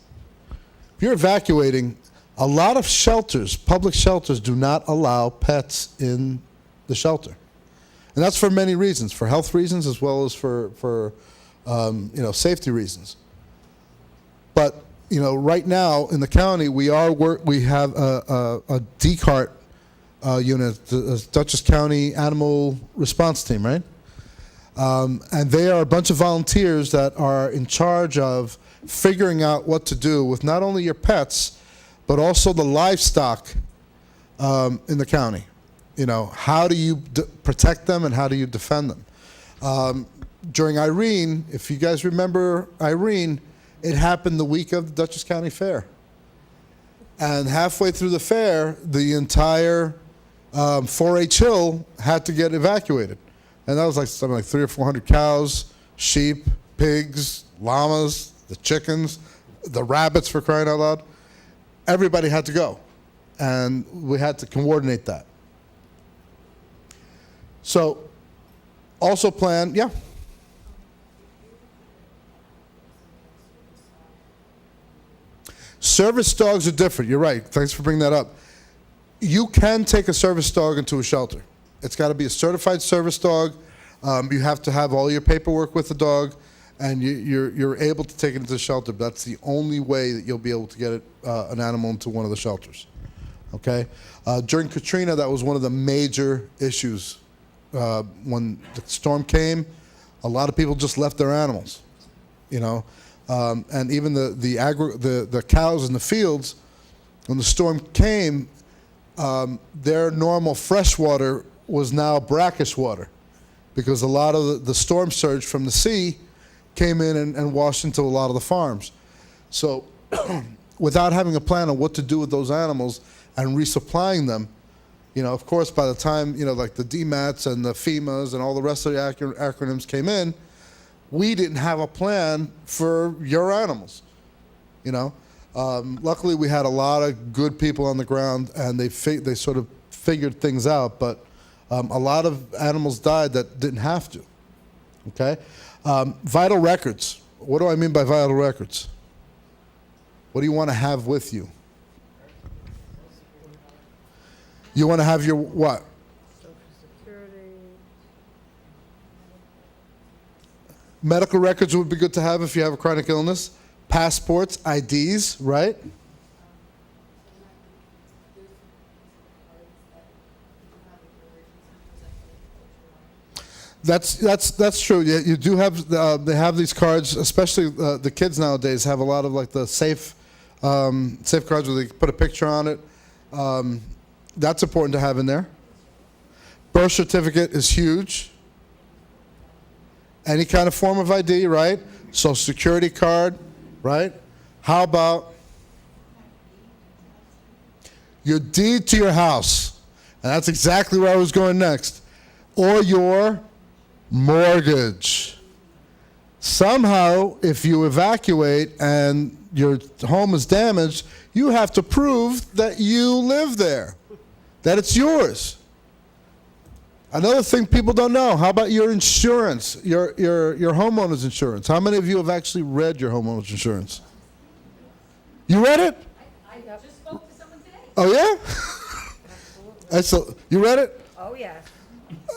If you're evacuating, a lot of shelters, public shelters, do not allow pets in the shelter. And that's for many reasons, for health reasons as well as for safety reasons. But right now in the county, we have a DCART unit, the Dutchess County Animal Response Team, right? And they are a bunch of volunteers that are in charge of figuring out what to do with not only your pets, but also the livestock in the county. How do you protect them and how do you defend them? During Irene, if you guys remember Irene, it happened the week of the Dutchess County Fair. And halfway through the fair, the entire 4-H hill had to get evacuated. And that was like something like 300 or 400 cows, sheep, pigs, llamas, the chickens, the rabbits, for crying out loud. Everybody had to go. And we had to coordinate that. So, also plan, yeah? Service dogs are different. You're right. Thanks for bringing that up. You can take a service dog into a shelter. It's got to be a certified service dog. You have to have all your paperwork with the dog, and you're able to take it into the shelter. But that's the only way that you'll be able to get an animal into one of the shelters. Okay? During Katrina, that was one of the major issues. When the storm came, a lot of people just left their animals. And even the cows in the fields, when the storm came, their normal fresh water was now brackish water, because a lot of the storm surge from the sea came in and washed into a lot of the farms. So without having a plan on what to do with those animals and resupplying them, of course, by the time, like the DMATs and the FEMAs and all the rest of the acronyms came in, we didn't have a plan for your animals, Luckily, we had a lot of good people on the ground, and they sort of figured things out, but a lot of animals died that didn't have to, okay? Vital records. What do I mean by vital records? What do you want to have with you? You want to have your what? Social Security. Medical records would be good to have if you have a chronic illness. Passports, IDs, right? That's true. Yeah, you do have. They have these cards, especially the kids nowadays have a lot of like the safe cards where they put a picture on it. That's important to have in there. Birth certificate is huge. Any kind of form of ID, right? Social Security card, right? How about your deed to your house? And that's exactly where I was going next. Or your mortgage. Somehow, if you evacuate and your home is damaged, you have to prove that you live there, that it's yours. Another thing people don't know, how about your insurance, your homeowner's insurance? How many of you have actually read your homeowner's insurance? You read it? I just spoke to someone today. Oh, yeah? You read it? Oh, yes.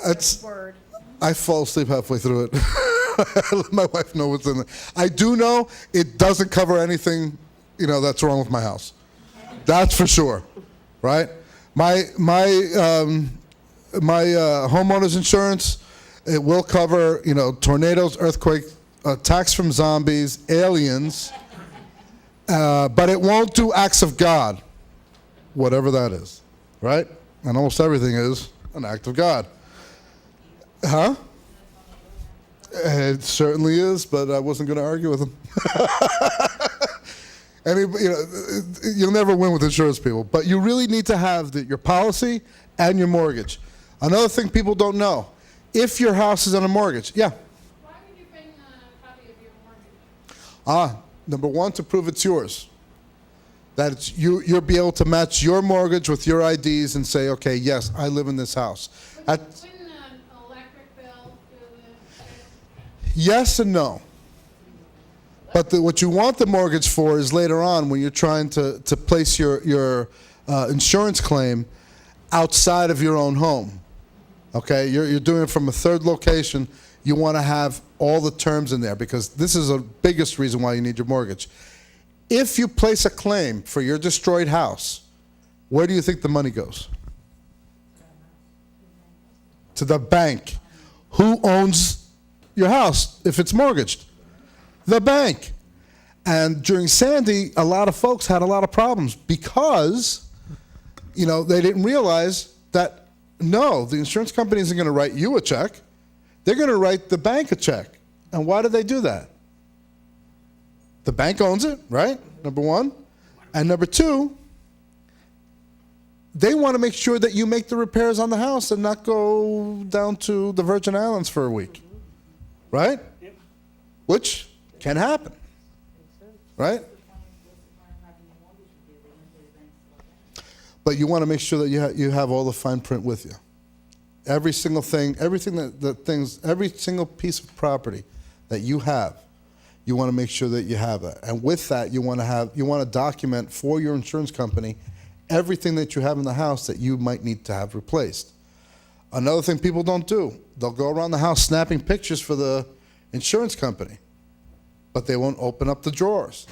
That's, Word. I fall asleep halfway through it. I let my wife know what's in it. I do know it doesn't cover anything, that's wrong with my house. That's for sure, right? My homeowner's insurance, it will cover, tornadoes, earthquakes, attacks from zombies, aliens, but it won't do acts of God, whatever that is, right? And almost everything is an act of God. Huh? It certainly is, but I wasn't going to argue with him. You'll never win with insurance people, but you really need to have your policy and your mortgage. Another thing people don't know, if your house is on a mortgage, yeah. Why would you bring a copy of your mortgage? Number one, to prove it's yours. That it's you'll be able to match your mortgage with your IDs and say, okay, yes, I live in this house. Wouldn't an electric bill do this? Yes and no. But what you want the mortgage for is later on when you're trying to place your insurance claim outside of your own home. Okay, you're doing it from a third location. You want to have all the terms in there because this is the biggest reason why you need your mortgage. If you place a claim for your destroyed house, where do you think the money goes? To the bank. Who owns your house if it's mortgaged? The bank. And during Sandy, a lot of folks had a lot of problems because, they didn't realize that, no, the insurance company isn't going to write you a check. They're going to write the bank a check. And why do they do that? The bank owns it, right? Number one. And number two, they want to make sure that you make the repairs on the house and not go down to the Virgin Islands for a week. Right? Yep. Which can happen. Right? But you want to make sure that you have all the fine print with you. Every single thing, every single piece of property that you have, you want to make sure that you have it. And with that, you want to document for your insurance company everything that you have in the house that you might need to have replaced. Another thing people don't do, they'll go around the house snapping pictures for the insurance company, but they won't open up the drawers.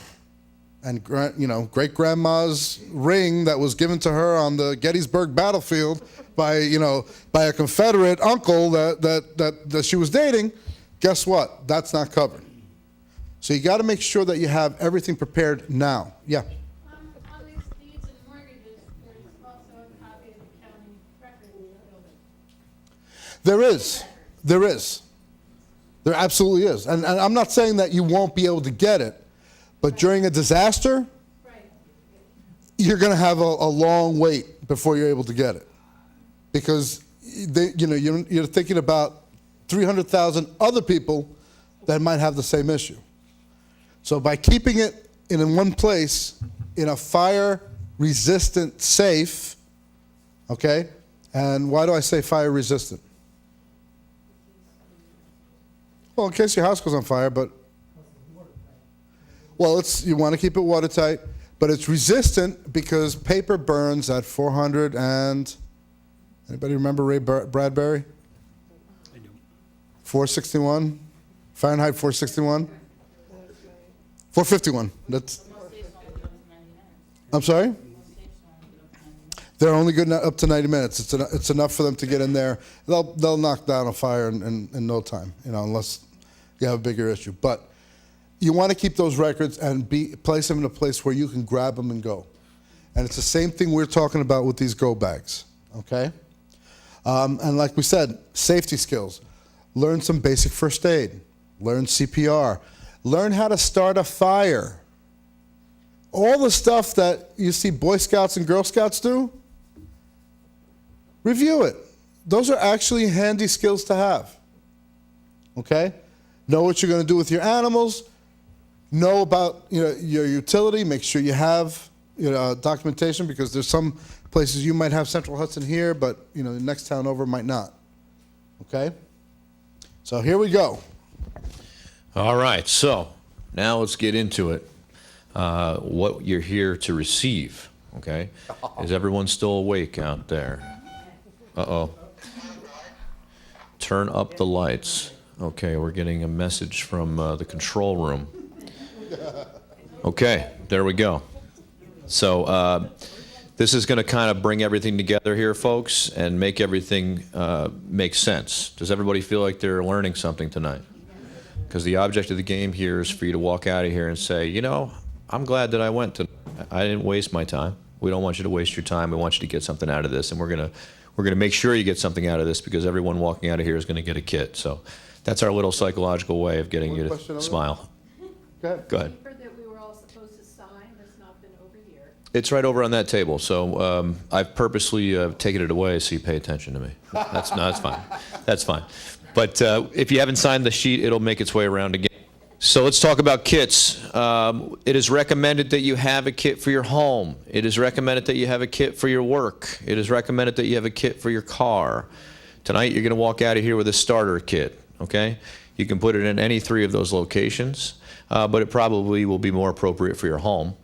And great-grandma's ring that was given to her on the Gettysburg battlefield by a Confederate uncle that she was dating, guess what? That's not covered. So you got to make sure that you have everything prepared now. Yeah. On these deeds and mortgages, there's also a copy of the county record building. There is. There absolutely is. And I'm not saying that you won't be able to get it, but during a disaster, Right. you're going to have a long wait before you're able to get it. Because you're thinking about 300,000 other people that might have the same issue. So by keeping it in one place, in a fire-resistant safe, okay? And why do I say fire-resistant? Well, in case your house goes on fire, but Well, you want to keep it watertight, but it's resistant because paper burns at 400 and, anybody remember Ray Bradbury? I do. 461? Fahrenheit 461? 451. I'm sorry? They're only good up to 90 minutes. It's enough for them to get in there. They'll knock down a fire in no time, unless you have a bigger issue. But you want to keep those records and place them in a place where you can grab them and go. And it's the same thing we're talking about with these go bags, okay? And like we said, safety skills. Learn some basic first aid. Learn CPR. Learn how to start a fire. All the stuff that you see Boy Scouts and Girl Scouts do, review it. Those are actually handy skills to have, okay? Know what you're going to do with your animals. Know about your utility. Make sure you have documentation, because there's some places you might have Central Hudson here, but the next town over might not. Okay? So here we go. All right, so now let's get into it. What you're here to receive, okay? Is everyone still awake out there? Uh-oh. Turn up the lights. Okay, we're getting a message from the control room. Okay, there we go. So this is going to kind of bring everything together here, folks, and make everything make sense. Does everybody feel like they're learning something tonight? Because the object of the game here is for you to walk out of here and say, I'm glad that I went to. I didn't waste my time. We don't want you to waste your time. We want you to get something out of this, and we're gonna make sure you get something out of this, because everyone walking out of here is going to get a kit. So that's our little psychological way of getting you to smile. Go ahead. Go ahead. Paper that we were all supposed to sign has not been over here. It's right over on that table. So I've purposely taken it away so you pay attention to me. That's fine. That's fine. But if you haven't signed the sheet, it'll make its way around again. So let's talk about kits. It is recommended that you have a kit for your home. It is recommended that you have a kit for your work. It is recommended that you have a kit for your car. Tonight, you're going to walk out of here with a starter kit, okay? You can put it in any 3 of those locations, but it probably will be more appropriate for your home.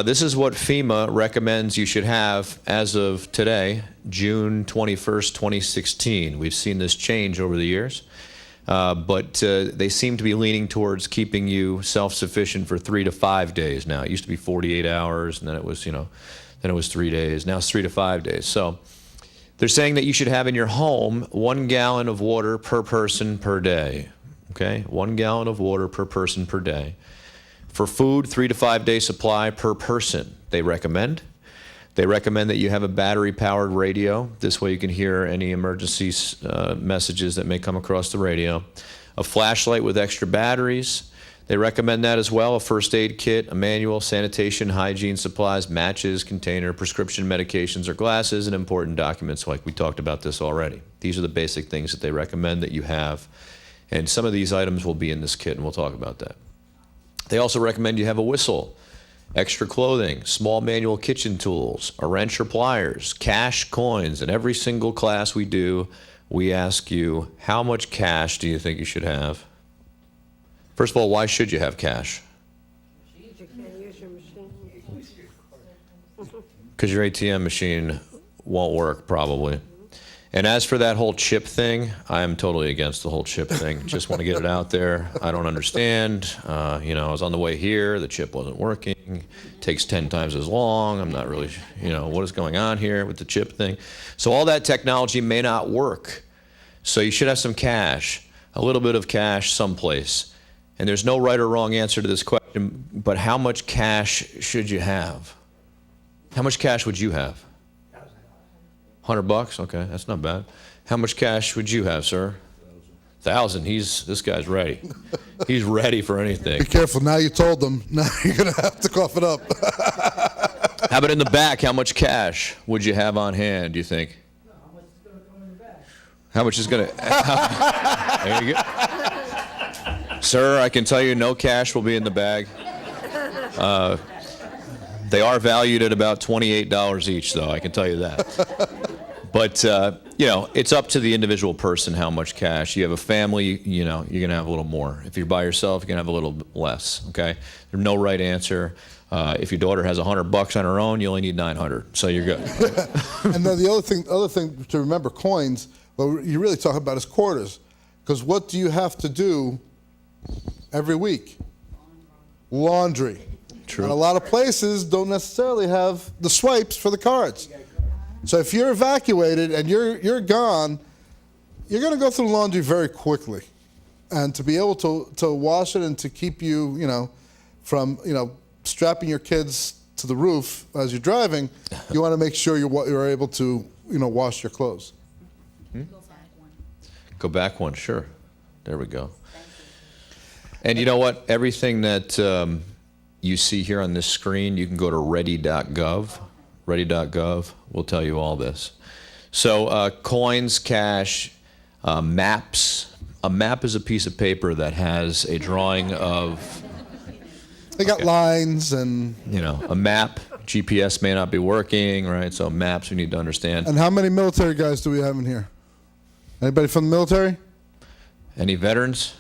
This is what FEMA recommends you should have as of today, June 21st, 2016. We've seen this change over the years, but they seem to be leaning towards keeping you self-sufficient for 3 to 5 days now. It used to be 48 hours, and then it was, then it was 3 days. Now it's 3 to 5 days. So they're saying that you should have in your home 1 gallon of water per person per day. Okay, 1 gallon of water per person per day. For food, 3 to 5 day supply per person, they recommend. They recommend that you have a battery-powered radio. This way you can hear any emergency messages that may come across the radio. A flashlight with extra batteries. They recommend that as well. A first aid kit, a manual, sanitation, hygiene supplies, matches, container, prescription medications or glasses, and important documents, like we talked about this already. These are the basic things that they recommend that you have. And some of these items will be in this kit, and we'll talk about that. They also recommend you have a whistle, extra clothing, small manual kitchen tools, a wrench or pliers, cash, coins. In every single class we do, we ask you, how much cash do you think you should have? First of all, why should you have cash? You can't use your machine. Because your ATM machine won't work, probably. And as for that whole chip thing, I am totally against the whole chip thing. Just want to get it out there. I don't understand. I was on the way here. The chip wasn't working. Takes 10 times as long. I'm not really, what is going on here with the chip thing. So all that technology may not work. So you should have some cash, a little bit of cash someplace. And there's no right or wrong answer to this question, but how much cash should you have? How much cash would you have? $100? Okay, that's not bad. How much cash would you have, sir? 1,000. This guy's ready. He's ready for anything. Be careful. Now you told them. Now you're going to have to cough it up. How about in the back? How much cash would you have on hand, do you think? How much is going to There you go. Sir, I can tell you no cash will be in the bag. They are valued at about $28 each, though, I can tell you that. But it's up to the individual person how much cash. You have a family, you're going to have a little more. If you're by yourself, you're going to have a little less, okay? There's no right answer. If your daughter has $100 on her own, you only need 900, so you're good. And then the other thing to remember, coins, what you really talk about is quarters. Because what do you have to do every week? Laundry. True. And a lot of places don't necessarily have the swipes for the cards. So if you're evacuated and you're gone, you're going to go through laundry very quickly. And to be able to wash it and to keep you, from, strapping your kids to the roof as you're driving, you want to make sure you're able to, wash your clothes. Go back one, sure. There we go. And you know what? Everything that you see here on this screen, you can go to ready.gov. Ready.gov will tell you all this. So coins, cash, maps. A map is a piece of paper that has a drawing of... They got lines and... a map. GPS may not be working, right? So maps we need to understand. And how many military guys do we have in here? Anybody from the military? Any veterans?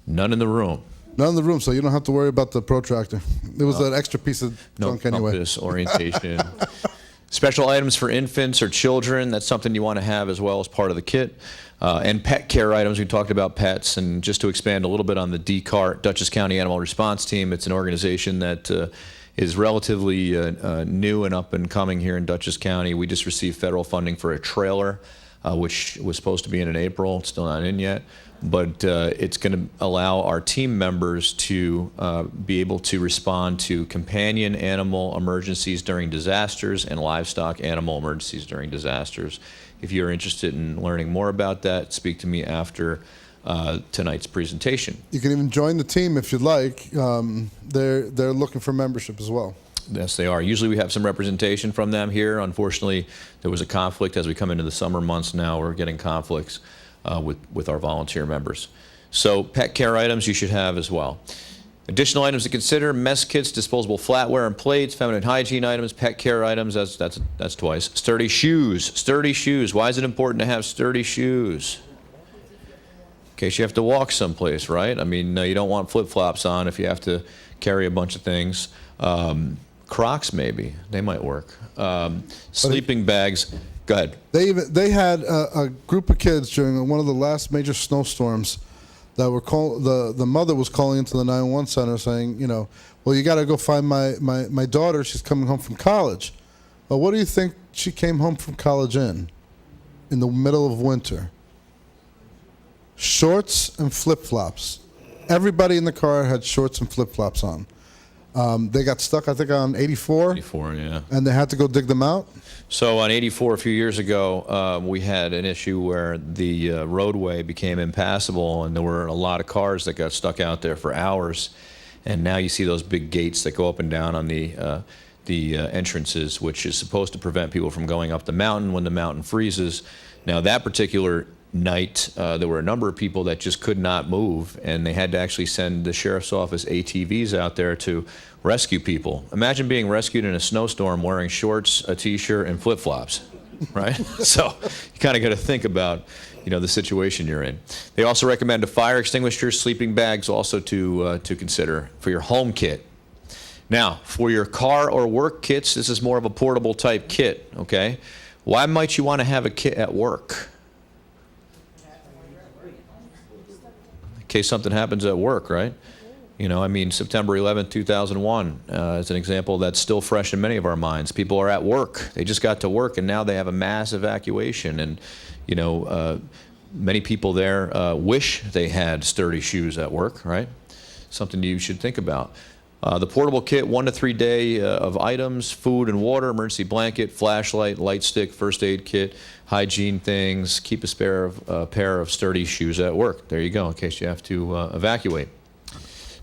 None in the room. None in the room, so you don't have to worry about the protractor. It was an extra piece of junk anyway. Compass, orientation. Special items for infants or children, that's something you want to have as well as part of the kit. And pet care items, we talked about pets, and just to expand a little bit on the DCART, Dutchess County Animal Response Team, it's an organization that is relatively new and up and coming here in Dutchess County. We just received federal funding for a trailer, which was supposed to be in April. It's still not in yet. But it's going to allow our team members to be able to respond to companion animal emergencies during disasters and livestock animal emergencies during disasters. If you're interested in learning more about that, speak to me after tonight's presentation. You can even join the team if you'd like. They're looking for membership as well. Yes, they are. Usually we have some representation from them here. Unfortunately, there was a conflict as we come into the summer months now. We're getting conflicts with our volunteer members. So pet care items you should have as well. Additional items to consider: mess kits, disposable flatware and plates, feminine hygiene items, pet care items, that's twice. Sturdy shoes. Sturdy shoes. Why is it important to have sturdy shoes? In case you have to walk someplace, right? I mean, you don't want flip-flops on if you have to carry a bunch of things. Crocs, maybe. They might work. Sleeping bags. Go ahead. They had a group of kids during one of the last major snowstorms that were the mother was calling into the 911 center saying, well, you got to go find my daughter. She's coming home from college. Well, what do you think she came home from college in the middle of winter? Shorts and flip-flops. Everybody in the car had shorts and flip-flops on. They got stuck, I think, on 84. 84, yeah. And they had to go dig them out. So on 84, a few years ago, we had an issue where the roadway became impassable, and there were a lot of cars that got stuck out there for hours. And now you see those big gates that go up and down on the entrances, which is supposed to prevent people from going up the mountain when the mountain freezes. Now that particular night, there were a number of people that just could not move, and they had to actually send the sheriff's office ATVs out there to rescue people. Imagine being rescued in a snowstorm wearing shorts, a t-shirt, and flip-flops, right? So you kind of got to think about, the situation you're in. They also recommend a fire extinguisher, sleeping bags also to consider for your home kit. Now, for your car or work kits, this is more of a portable type kit, okay? Why might you want to have a kit at work? In case something happens at work, right? September 11th, 2001 is an example that's still fresh in many of our minds. People are at work. They just got to work, and now they have a mass evacuation. And, many people there wish they had sturdy shoes at work, right? Something you should think about. The portable kit, 1 to 3 day of items: food and water, emergency blanket, flashlight, light stick, first aid kit, hygiene things. Keep a pair of sturdy shoes at work. There you go, in case you have to evacuate.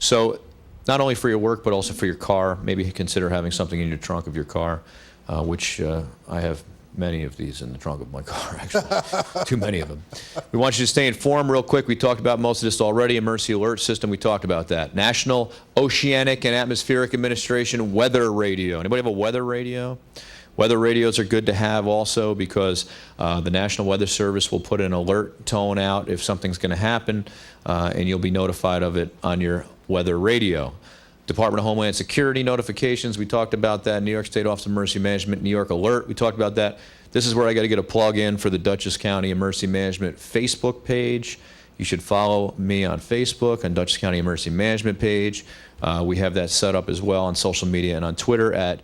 So not only for your work, but also for your car. Maybe consider having something in your trunk of your car, which I have many of these in the trunk of my car, actually. Too many of them. We want you to stay informed real quick. We talked about most of this already. Emergency alert system, we talked about that. National Oceanic and Atmospheric Administration weather radio. Anybody have a weather radio? Weather radios are good to have also because the National Weather Service will put an alert tone out if something's going to happen, and you'll be notified of it on your weather radio. Department of Homeland Security notifications, we talked about that. New York State Office of Emergency Management, New York Alert, we talked about that. This is where I got to get a plug in for the Dutchess County Emergency Management Facebook page. You should follow me on Facebook, on Dutchess County Emergency Management page. We have that set up as well on social media and on Twitter at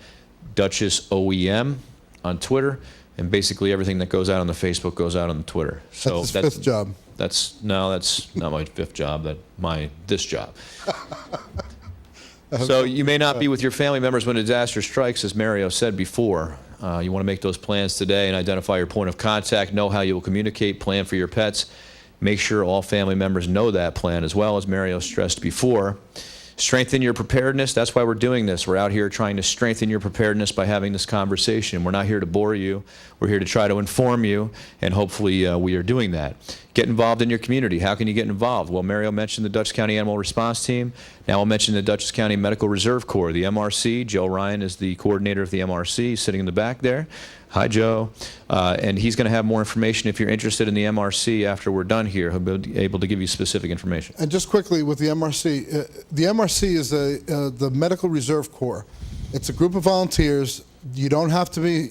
Dutchess OEM on Twitter. And basically everything that goes out on the Facebook goes out on the Twitter. So That's his fifth job. That's not my fifth job. This job. So you may not be with your family members when a disaster strikes, as Mario said before. You want to make those plans today and identify your point of contact, know how you will communicate, plan for your pets. Make sure all family members know that plan as well, as Mario stressed before. Strengthen your preparedness. That's why we're doing this. We're out here trying to strengthen your preparedness by having this conversation. We're not here to bore you. We're here to try to inform you, and hopefully we are doing that. Get involved in your community. How can you get involved? Well, Mario mentioned the Dutchess County Animal Response Team. Now I'll mention the Dutchess County Medical Reserve Corps, the MRC. Joe Ryan is the coordinator of the MRC, sitting in the back there. Hi, Joe. And he's going to have more information if you're interested in the MRC after we're done here. He'll be able to give you specific information. And just quickly with the MRC is the Medical Reserve Corps. It's a group of volunteers. You don't have to be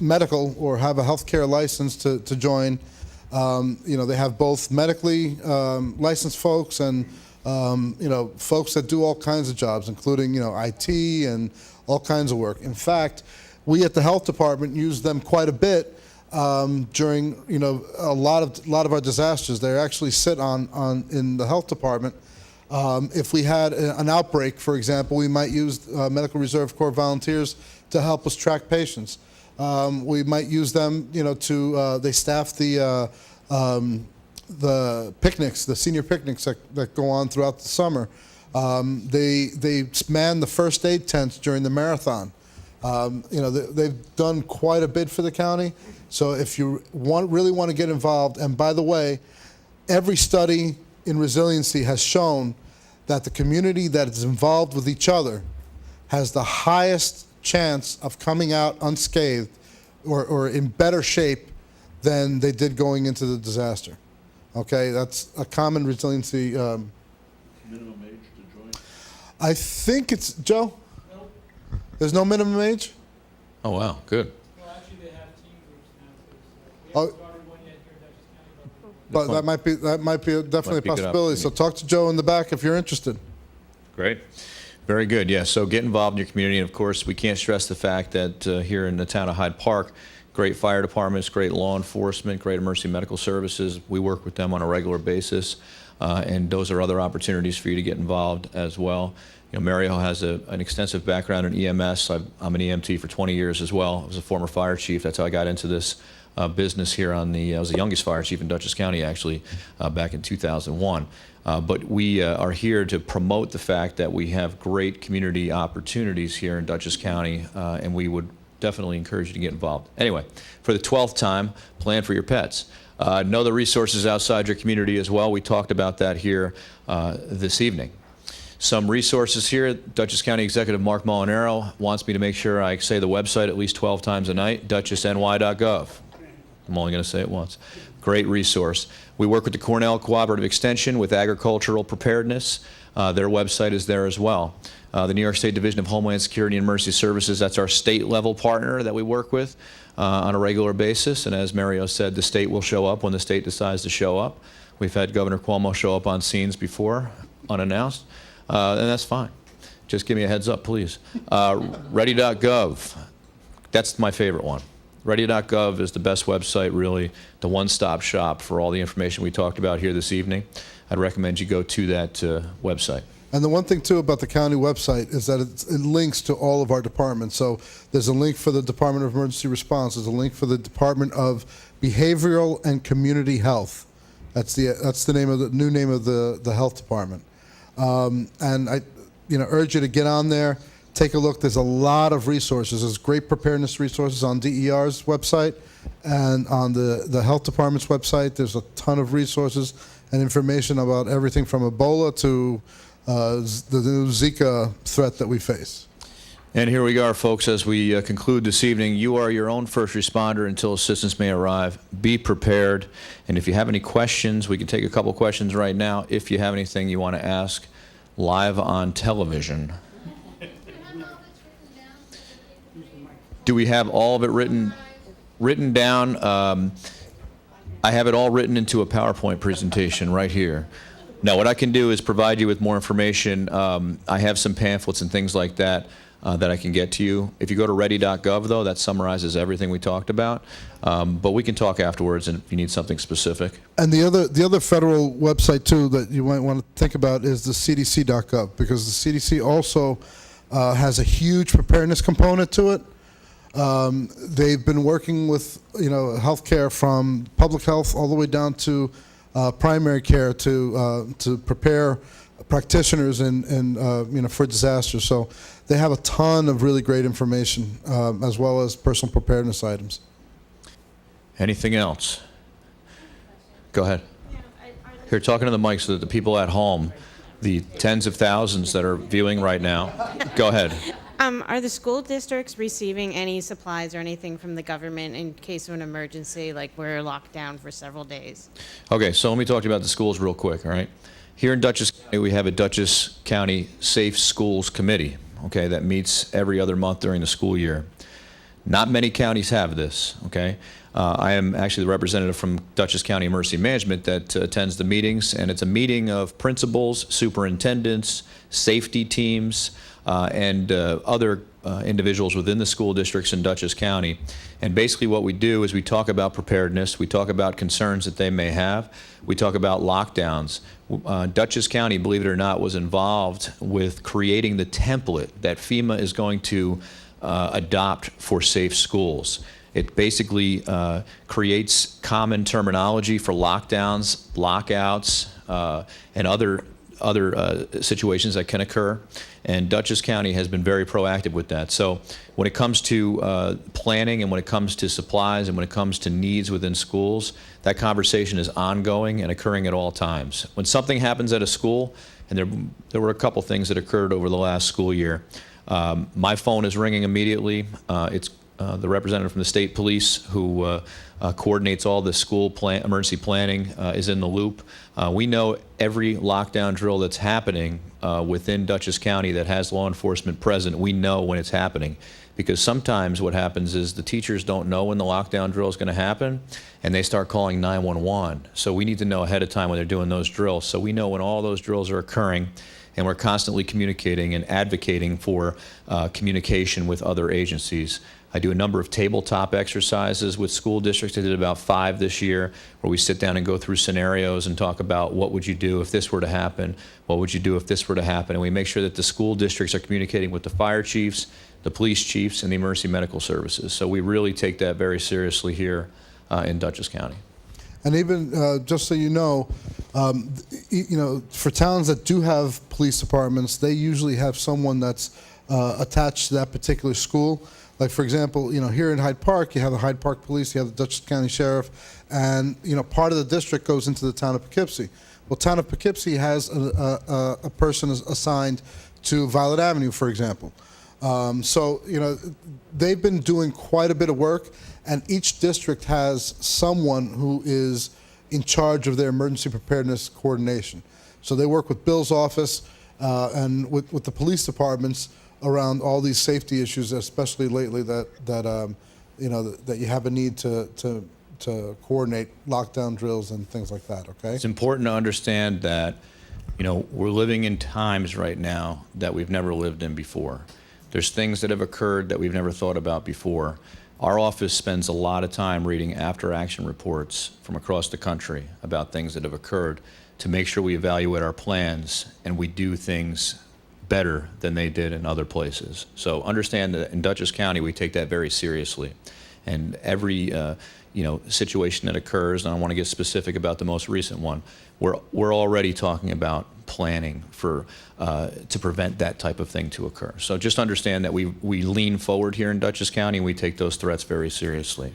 medical or have a healthcare license to join. They have both medically licensed folks and folks that do all kinds of jobs, including IT and all kinds of work. In fact, we at the health department use them quite a bit during a lot of our disasters. They actually sit in the health department. If we had an outbreak, for example, we might use Medical Reserve Corps volunteers to help us track patients. We might use them, they staff the picnics, the senior picnics that go on throughout the summer. They man the first aid tents during the marathon. They've done quite a bit for the county. So if you really want to get involved, and by the way, every study in resiliency has shown that the community that is involved with each other has the highest chance of coming out unscathed or in better shape than they did going into the disaster. Okay, that's a common resiliency. Minimum age to join? I think it's, Joe? No. There's no minimum age? Oh, wow, good. Well, actually, they have team groups now, too. Oh. We haven't started one yet here in Dutchess County, but But that might be definitely Might be a a good possibility. So talk to Joe in the back if you're interested. Great. Very good. Yeah, so get involved in your community. And of course, we can't stress the fact that here in the town of Hyde Park, great fire departments, great law enforcement, great emergency medical services. We work with them on a regular basis. And those are other opportunities for you to get involved as well. Mario has an extensive background in EMS. I'm an EMT for 20 years as well. I was a former fire chief. That's how I got into this business here I was the youngest fire chief in Dutchess County, actually, back in 2001. But we are here to promote the fact that we have great community opportunities here in Dutchess County, and we would definitely encourage you to get involved. Anyway, for the 12th time, plan for your pets. Know the resources outside your community as well. We talked about that here this evening. Some resources here. Dutchess County Executive Mark Molinaro wants me to make sure I say the website at least 12 times a night, dutchessny.gov. I'm only going to say it once. Great resource. We work with the Cornell Cooperative Extension with agricultural preparedness. Their website is there as well. The New York State Division of Homeland Security and Emergency Services, that's our state-level partner that we work with on a regular basis. And as Mario said, the state will show up when the state decides to show up. We've had Governor Cuomo show up on scenes before, unannounced, and that's fine. Just give me a heads up, please. Ready.gov, that's my favorite one. Ready.gov is the best website, really, the one-stop shop for all the information we talked about here this evening. I'd recommend you go to that website. And the one thing, too, about the county website is that it links to all of our departments. So there's a link for the Department of Emergency Response. There's a link for the Department of Behavioral and Community Health. That's the new name of the health department. And I urge you to get on there, take a look. There's a lot of resources. There's great preparedness resources on DER's website and on the health department's website. There's a ton of resources and information about everything from Ebola to the new Zika threat that we face. And here we are, folks, as we conclude this evening. You are your own first responder until assistance may arrive. Be prepared. And if you have any questions, we can take a couple questions right now. If you have anything you want to ask live on television. Do we have all of it written down? I have it all written into a PowerPoint presentation right here. Now, what I can do is provide you with more information. I have some pamphlets and things like that that I can get to you. If you go to ready.gov, though, that summarizes everything we talked about. But we can talk afterwards and if you need something specific. And the other federal website, too, that you might want to think about is the cdc.gov, because the CDC also has a huge preparedness component to it. They've been working with, healthcare, from public health all the way down to primary care to prepare practitioners and for disasters. So they have a ton of really great information, as well as personal preparedness items. Anything else? Go ahead. Here, talking to the mic so that the people at home, the tens of thousands that are viewing right now, go ahead. Are the school districts receiving any supplies or anything from the government in case of an emergency, like we're locked down for several days? Okay, so let me talk to you about the schools real quick, all right? Here in Dutchess County, we have a Dutchess County Safe Schools Committee, okay, that meets every other month during the school year. Not many counties have this, okay? I am actually the representative from Dutchess County Emergency Management that attends the meetings, and it's a meeting of principals, superintendents, safety teams, and other individuals within the school districts in Dutchess County. And basically what we do is we talk about preparedness, we talk about concerns that they may have, we talk about lockdowns. Dutchess County, believe it or not, was involved with creating the template that FEMA is going to adopt for safe schools. It basically creates common terminology for lockdowns, lockouts, and other situations that can occur. And Dutchess County has been very proactive with that. So when it comes to planning and when it comes to supplies and when it comes to needs within schools, that conversation is ongoing and occurring at all times. When something happens at a school, and there were a couple things that occurred over the last school year, my phone is ringing immediately. It's the representative from the state police who coordinates all the school emergency planning is in the loop. We know every lockdown drill that's happening within Dutchess County that has law enforcement present. We know when it's happening, because sometimes what happens is the teachers don't know when the lockdown drill is going to happen, and they start calling 911. So we need to know ahead of time when they're doing those drills, so we know when all those drills are occurring. And we're constantly communicating and advocating for communication with other agencies. I do a number of tabletop exercises with school districts. I did about 5 this year, where we sit down and go through scenarios and talk about what would you do if this were to happen, what would you do if this were to happen, and we make sure that the school districts are communicating with the fire chiefs, the police chiefs, and the emergency medical services. So we really take that very seriously here in Dutchess County. And even, just so you know, for towns that do have police departments, they usually have someone that's attached to that particular school. Like, for example, here in Hyde Park, you have the Hyde Park Police, you have the Dutchess County Sheriff, and, part of the district goes into the town of Poughkeepsie. Well, town of Poughkeepsie has a person assigned to Violet Avenue, for example. So, they've been doing quite a bit of work, and each district has someone who is in charge of their emergency preparedness coordination. So they work with Bill's office and with the police departments around all these safety issues, especially lately that you have a need to coordinate lockdown drills and things like that. Okay. It's important to understand that we're living in times right now that we've never lived in before. There's things that have occurred that we've never thought about before. Our office spends a lot of time reading after-action reports from across the country about things that have occurred to make sure we evaluate our plans and we do things better than they did in other places. So understand that in Dutchess County, we take that very seriously. And every situation that occurs, and I want to get specific about the most recent one, we're already talking about planning for to prevent that type of thing to occur. So just understand that we lean forward here in Dutchess County, and we take those threats very seriously.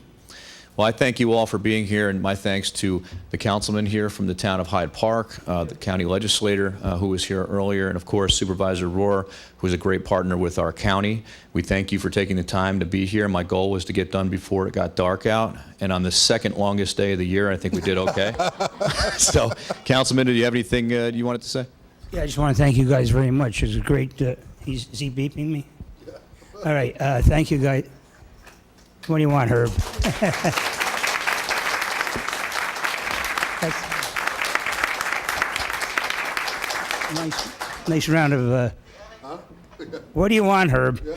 Well, I thank you all for being here, and my thanks to the councilman here from the town of Hyde Park, the county legislator who was here earlier, and of course Supervisor Rohr, who is a great partner with our county. We thank you for taking the time to be here. My goal was to get done before it got dark out, and on the second longest day of the year, I think we did okay. So, Councilman, do you have anything you wanted to say? Yeah, I just want to thank you guys very much. It was a great, is he beeping me? All right, thank you, guys. What do you want, Herb? Nice round of, what do you want, Herb?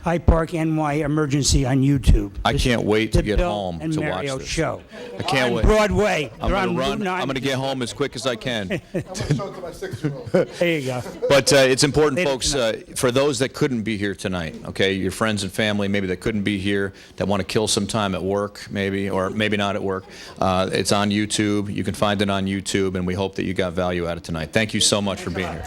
Hyde Park NY Emergency on YouTube. I can't wait to The get Bill home and to watch Mario this. Show. I can't On wait. Broadway. I'm They're going on to run. Route 9. I'm going to get home as quick as I can. I'm going to show it to my 6-year-old. There you go. But it's important, Later folks, for those that couldn't be here tonight, okay, your friends and family maybe that couldn't be here, that want to kill some time at work maybe, or maybe not at work, it's on YouTube. You can find it on YouTube, and we hope that you got value out of tonight. Thank you so much for being here.